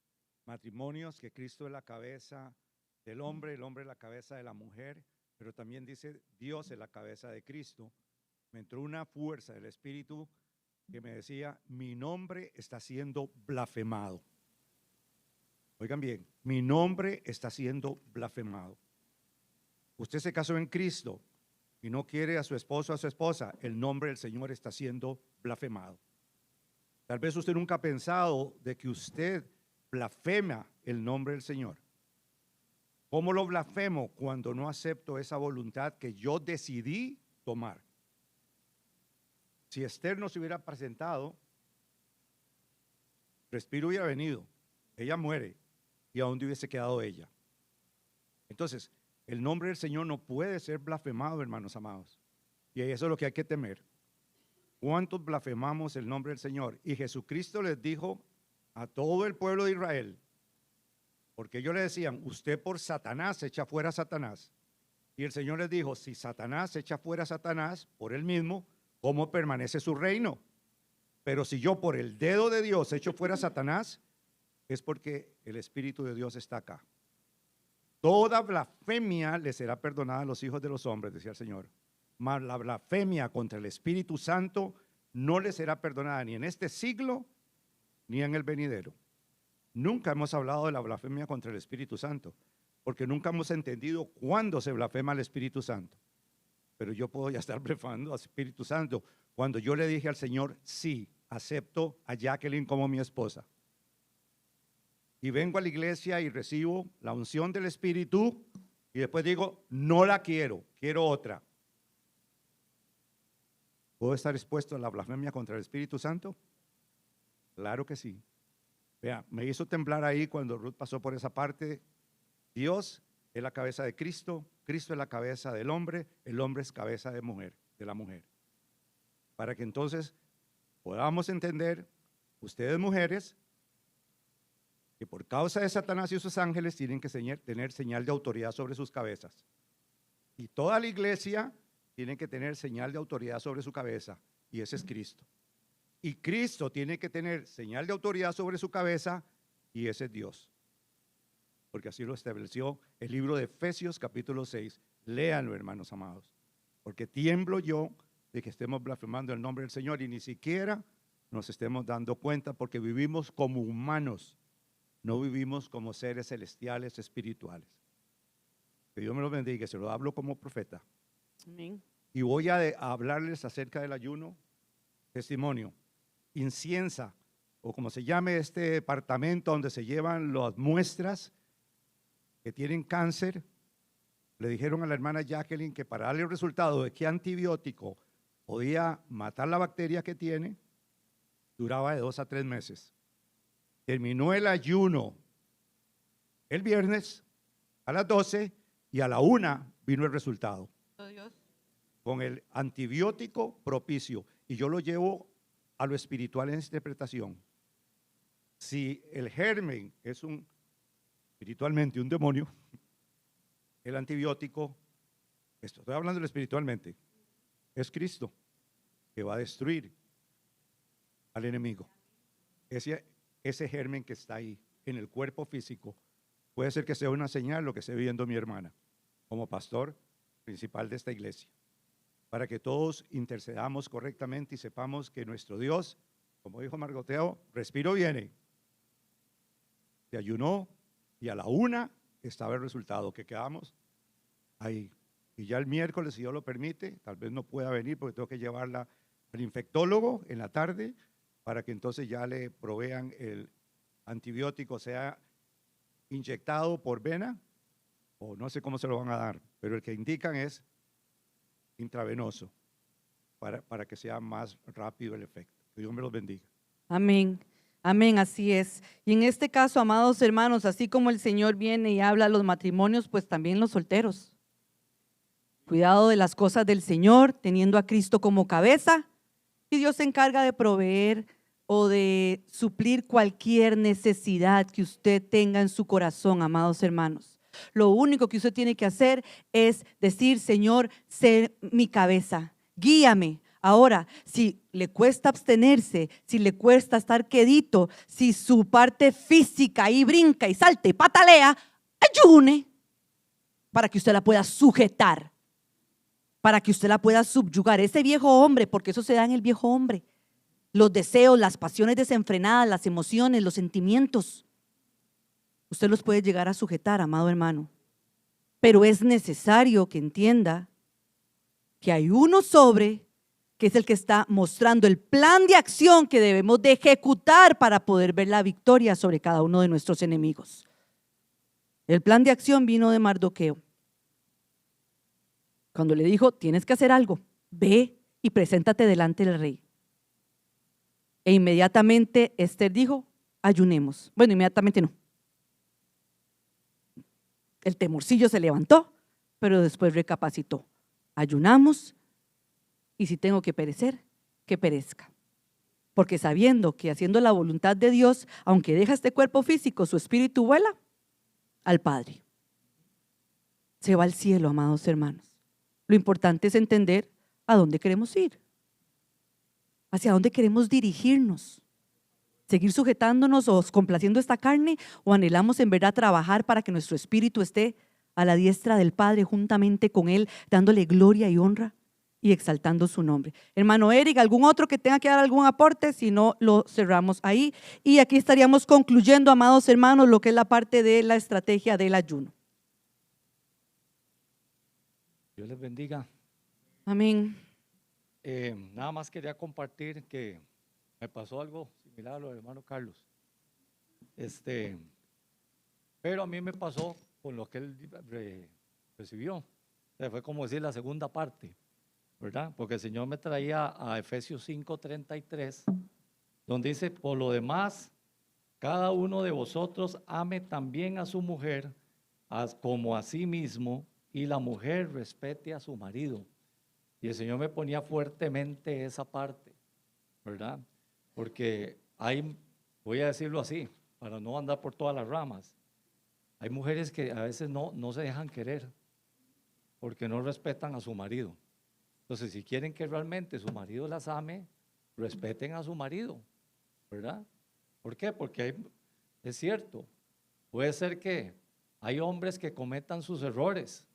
matrimonios, que Cristo es la cabeza del hombre, el hombre es la cabeza de la mujer, pero también dice Dios es la cabeza de Cristo, me entró una fuerza del Espíritu que me decía, mi nombre está siendo blasfemado. Oigan bien, mi nombre está siendo blasfemado. Usted se casó en Cristo y no quiere a su esposo o a su esposa, el nombre del Señor está siendo blasfemado. Tal vez usted nunca ha pensado de que usted blasfema el nombre del Señor. ¿Cómo lo blasfemo? Cuando no acepto esa voluntad que yo decidí tomar. Si Esther no se hubiera presentado, Respiro hubiera venido, ella muere y a dónde hubiese quedado ella. Entonces, el nombre del Señor no puede ser blasfemado, hermanos amados. Y eso es lo que hay que temer. ¿Cuántos blasfemamos el nombre del Señor? Y Jesucristo les dijo a todo el pueblo de Israel, porque ellos le decían, usted por Satanás echa fuera a Satanás. Y el Señor les dijo, si Satanás echa fuera a Satanás por él mismo, ¿cómo permanece su reino? Pero si yo por el dedo de Dios echo fuera a Satanás, es porque el Espíritu de Dios está acá. Toda blasfemia le será perdonada a los hijos de los hombres, decía el Señor. Mas la blasfemia contra el Espíritu Santo no le será perdonada ni en este siglo ni en el venidero. Nunca hemos hablado de la blasfemia contra el Espíritu Santo, porque nunca hemos entendido cuándo se blasfema al Espíritu Santo. Pero yo puedo ya estar blasfemando al Espíritu Santo cuando yo le dije al Señor, sí, acepto a Jacqueline como mi esposa. Y vengo a la iglesia y recibo la unción del Espíritu y después digo, no la quiero, quiero otra. ¿Puedo estar expuesto a la blasfemia contra el Espíritu Santo? Claro que sí. Vea, me hizo temblar ahí cuando Ruth pasó por esa parte. Dios es la cabeza de Cristo, Cristo es la cabeza del hombre, el hombre es cabeza de la mujer. Para que entonces podamos entender, ustedes mujeres, que por causa de Satanás y sus ángeles tienen que tener señal de autoridad sobre sus cabezas. Y toda la iglesia tiene que tener señal de autoridad sobre su cabeza, y ese es Cristo. Y Cristo tiene que tener señal de autoridad sobre su cabeza, y ese es Dios. porque así lo estableció el libro de Efesios capítulo 6. Léanlo, hermanos amados, porque tiemblo yo de que estemos blasfemando el nombre del Señor y ni siquiera nos estemos dando cuenta, porque vivimos como humanos, no vivimos como seres celestiales espirituales. Que Dios me lo bendiga, se lo hablo como profeta. Amén. Y voy a hablarles acerca del ayuno, testimonio, inciensa, o como se llame este departamento donde se llevan las muestras que tienen cáncer. Le dijeron a la hermana Jacqueline que para darle el resultado de qué antibiótico podía matar la bacteria que tiene, duraba de 2 a 3 meses. Terminó el ayuno el viernes a las 12 y a la 1 vino el resultado. Con el antibiótico propicio. Y yo lo llevo a lo espiritual en esta interpretación. Si el germen es espiritualmente un demonio, el antibiótico, estoy hablando espiritualmente, es Cristo, que va a destruir al enemigo. Ese germen que está ahí en el cuerpo físico puede ser que sea una señal lo que esté viendo mi hermana como pastor principal de esta iglesia, para que todos intercedamos correctamente y sepamos que nuestro Dios, como dijo Margoteo, respiro viene. Se ayunó y a la 1 estaba el resultado, que quedamos ahí. Y ya el miércoles, si Dios lo permite, tal vez no pueda venir porque tengo que llevarla al infectólogo en la tarde para que entonces ya le provean el antibiótico, sea inyectado por vena o no sé cómo se lo van a dar, pero el que indican es intravenoso para que sea más rápido el efecto. Que Dios me los bendiga. Amén. Amén, así es. Y en este caso, amados hermanos, así como el Señor viene y habla a los matrimonios, pues también los solteros. Cuidado de las cosas del Señor, teniendo a Cristo como cabeza, y Dios se encarga de proveer o de suplir cualquier necesidad que usted tenga en su corazón, amados hermanos. Lo único que usted tiene que hacer es decir: Señor, sé mi cabeza, guíame. Ahora, si le cuesta abstenerse, si le cuesta estar quedito, si su parte física ahí brinca y salta y patalea, ayune para que usted la pueda sujetar, para que usted la pueda subyugar. Ese viejo hombre, porque eso se da en el viejo hombre, los deseos, las pasiones desenfrenadas, las emociones, los sentimientos, usted los puede llegar a sujetar, amado hermano. Pero es necesario que entienda que hay uno sobre, que es el que está mostrando el plan de acción que debemos de ejecutar para poder ver la victoria sobre cada uno de nuestros enemigos. El plan de acción vino de Mardoqueo. Cuando le dijo: tienes que hacer algo, ve y preséntate delante del rey. E inmediatamente Esther dijo: ayunemos. Bueno, inmediatamente no. El temorcillo se levantó, pero después recapacitó. Ayunamos, y si tengo que perecer, que perezca. Porque sabiendo que haciendo la voluntad de Dios, aunque deja este cuerpo físico, su espíritu vuela al Padre. Se va al cielo, amados hermanos. Lo importante es entender a dónde queremos ir, hacia dónde queremos dirigirnos. Seguir sujetándonos o complaciendo esta carne, o anhelamos en verdad trabajar para que nuestro espíritu esté a la diestra del Padre juntamente con Él, dándole gloria y honra y exaltando su nombre. Hermano Eric, ¿algún otro que tenga que dar algún aporte? Si no, lo cerramos ahí. Y aquí estaríamos concluyendo, amados hermanos, lo que es la parte de la estrategia del ayuno. Dios les bendiga. Amén. Nada más quería compartir que me pasó algo similar a lo del hermano Carlos. Pero a mí me pasó con lo que él recibió. O sea, fue como decir la segunda parte, ¿verdad? Porque el Señor me traía a Efesios 5:33, donde dice: por lo demás, cada uno de vosotros ame también a su mujer como a sí mismo, y la mujer respete a su marido. Y el Señor me ponía fuertemente esa parte, ¿verdad? Porque voy a decirlo así, para no andar por todas las ramas, hay mujeres que a veces no se dejan querer porque no respetan a su marido. Entonces, si quieren que realmente su marido las ame, respeten a su marido, ¿verdad? ¿Por qué? Porque es cierto, puede ser que Hay hombres que cometan sus errores,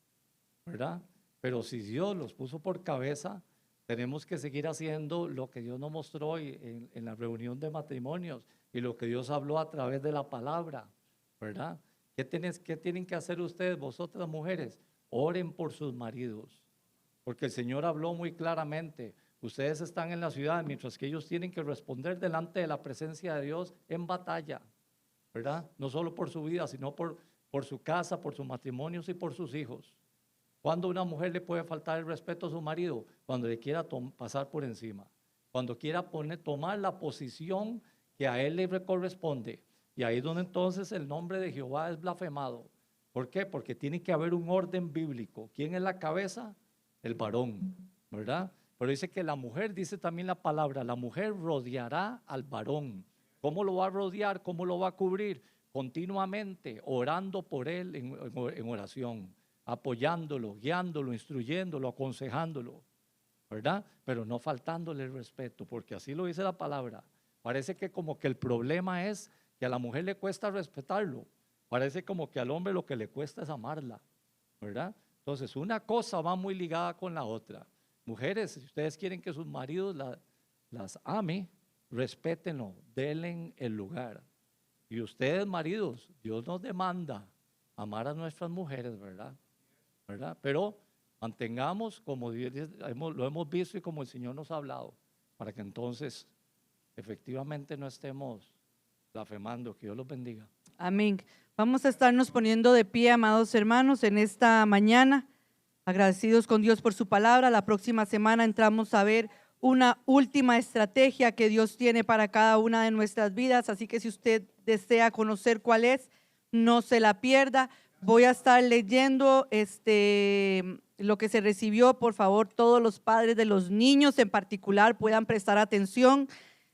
¿verdad? Pero si Dios los puso por cabeza, tenemos que seguir haciendo lo que Dios nos mostró en la reunión de matrimonios y lo que Dios habló a través de la palabra, ¿verdad? ¿Qué tienen que hacer ustedes, vosotras mujeres? Oren por sus maridos, porque el Señor habló muy claramente. Ustedes están en la ciudad, mientras que ellos tienen que responder delante de la presencia de Dios en batalla, ¿verdad? No solo por su vida, sino por su casa, por sus matrimonios y por sus hijos. ¿Cuándo una mujer le puede faltar el respeto a su marido? Cuando le quiera pasar por encima, cuando quiera tomar la posición que a él le corresponde. Y ahí es donde entonces el nombre de Jehová es blasfemado. ¿Por qué? Porque tiene que haber un orden bíblico. ¿Quién es la cabeza? El varón, ¿verdad? Pero dice que la mujer, dice también la palabra, la mujer rodeará al varón. ¿Cómo lo va a rodear? ¿Cómo lo va a cubrir? Continuamente, orando por él en oración, apoyándolo, guiándolo, instruyéndolo, aconsejándolo, ¿verdad? Pero no faltándole el respeto, porque así lo dice la palabra. Parece que como que el problema es que a la mujer le cuesta respetarlo. Parece como que al hombre lo que le cuesta es amarla, ¿verdad? Entonces, una cosa va muy ligada con la otra. Mujeres, si ustedes quieren que sus maridos las ame, respétenlo, denle el lugar. Y ustedes, maridos, Dios nos demanda amar a nuestras mujeres, ¿verdad? Pero mantengamos como lo hemos visto y como el Señor nos ha hablado, para que entonces efectivamente no estemos blasfemando. Que Dios los bendiga. Amén. Vamos a estarnos poniendo de pie, amados hermanos, en esta mañana, agradecidos con Dios por su palabra. La próxima semana entramos a ver una última estrategia que Dios tiene para cada una de nuestras vidas, así que si usted desea conocer cuál es, no se la pierda. Voy a estar leyendo lo que se recibió. Por favor, todos los padres de los niños en particular puedan prestar atención.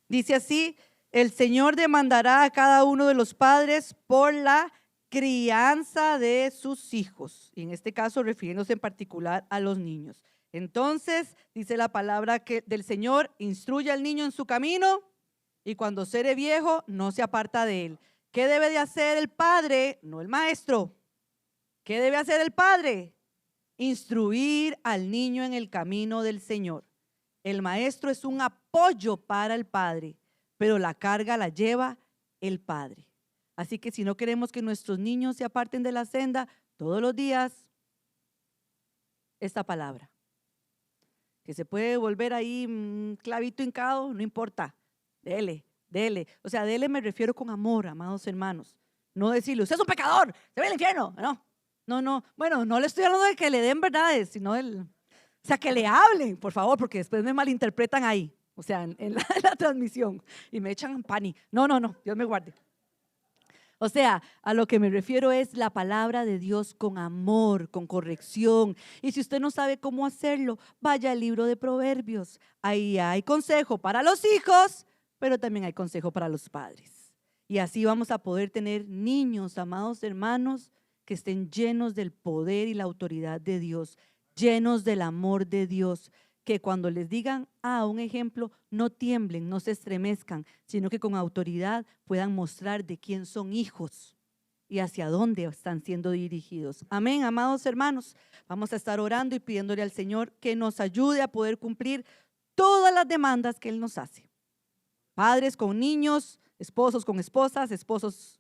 Dice así: el Señor demandará a cada uno de los padres por la crianza de sus hijos, y en este caso refiriéndose en particular a los niños. Entonces, dice la palabra del Señor: instruye al niño en su camino, y cuando seré viejo, no se aparta de él. ¿Qué debe de hacer el padre? No el maestro. ¿Qué debe hacer el padre? Instruir al niño en el camino del Señor. El maestro es un apoyo para el padre, pero la carga la lleva el padre. Así que si no queremos que nuestros niños se aparten de la senda, todos los días, esta palabra, que se puede volver ahí clavito hincado, no importa, dele. O sea, dele me refiero con amor, amados hermanos. No decirle, usted es un pecador, se va al infierno. No. Bueno, no le estoy hablando de que le den verdades, sino que le hablen, por favor, porque después me malinterpretan ahí. O sea, en la transmisión y me echan pani. No, Dios me guarde. O sea, a lo que me refiero es la palabra de Dios con amor, con corrección. Y si usted no sabe cómo hacerlo, vaya al libro de Proverbios. Ahí hay consejo para los hijos, pero también hay consejo para los padres. Y así vamos a poder tener niños, amados hermanos, que estén llenos del poder y la autoridad de Dios, llenos del amor de Dios, que cuando les digan un ejemplo, no tiemblen, no se estremezcan, sino que con autoridad puedan mostrar de quién son hijos y hacia dónde están siendo dirigidos. Amén, amados hermanos. Vamos a estar orando y pidiéndole al Señor que nos ayude a poder cumplir todas las demandas que Él nos hace. Padres con niños, esposos con esposas, esposas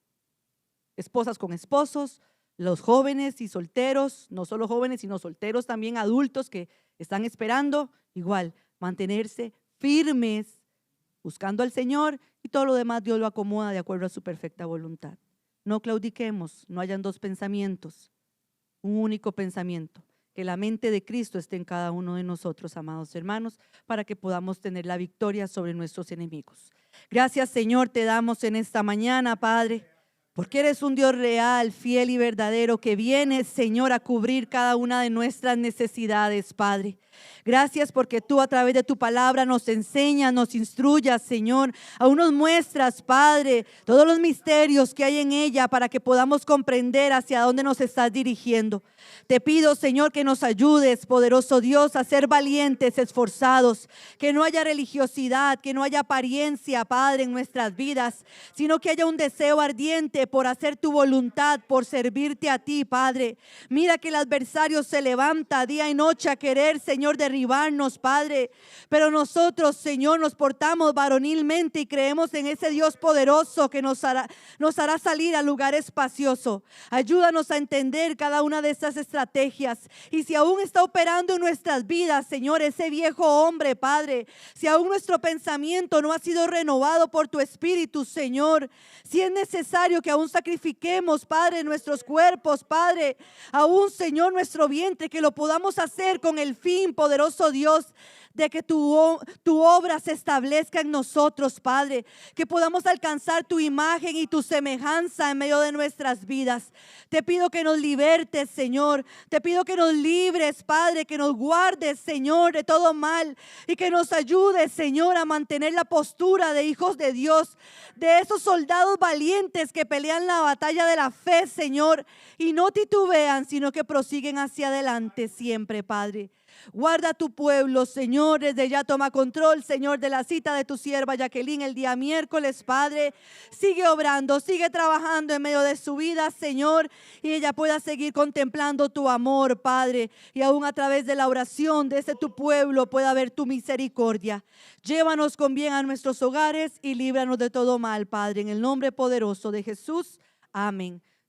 con esposos, los jóvenes y solteros, no solo jóvenes, sino solteros también, adultos que están esperando, igual, mantenerse firmes, buscando al Señor, y todo lo demás Dios lo acomoda de acuerdo a su perfecta voluntad. No claudiquemos, no hayan dos pensamientos, un único pensamiento, que la mente de Cristo esté en cada uno de nosotros, amados hermanos, para que podamos tener la victoria sobre nuestros enemigos. Gracias, Señor, te damos en esta mañana, Padre, porque eres un Dios real, fiel y verdadero, que viene, Señor, a cubrir cada una de nuestras necesidades, Padre. Gracias porque tú a través de tu palabra nos enseñas, nos instruyas, Señor. Aún nos muestras, Padre, todos los misterios que hay en ella para que podamos comprender hacia dónde nos estás dirigiendo. Te pido, Señor, que nos ayudes, poderoso Dios, a ser valientes, esforzados, que no haya religiosidad, que no haya apariencia, Padre, en nuestras vidas, sino que haya un deseo ardiente Padre, por hacer tu voluntad, por servirte a ti, Padre. Mira que el adversario se levanta día y noche a querer, Señor, derribarnos, Padre. Pero nosotros, Señor, nos portamos varonilmente y creemos en ese Dios poderoso que nos hará salir a lugar espacioso. Ayúdanos a entender cada una de estas estrategias. Y si aún está operando en nuestras vidas, Señor, ese viejo hombre, Padre, si aún nuestro pensamiento no ha sido renovado por tu Espíritu, Señor, si es necesario que aún sacrifiquemos, Padre, nuestros cuerpos, Padre, aún, Señor, nuestro vientre, que lo podamos hacer con el fin, poderoso Dios, de que tu obra se establezca en nosotros, Padre, que podamos alcanzar tu imagen y tu semejanza en medio de nuestras vidas. Te pido que nos libertes, Señor. Te pido que nos libres, Padre, que nos guardes, Señor, de todo mal y que nos ayudes, Señor, a mantener la postura de hijos de Dios, de esos soldados valientes que pelean la batalla de la fe, Señor, y no titubean, sino que prosiguen hacia adelante siempre, Padre. Guarda a tu pueblo, Señor. Desde ya toma control, Señor, de la cita de tu sierva Jacqueline el día miércoles, Padre. Sigue obrando, sigue trabajando en medio de su vida, Señor, y ella pueda seguir contemplando tu amor, Padre, y aún a través de la oración de tu pueblo pueda ver tu misericordia. Llévanos con bien a nuestros hogares y líbranos de todo mal, Padre, en el nombre poderoso de Jesús. Amén.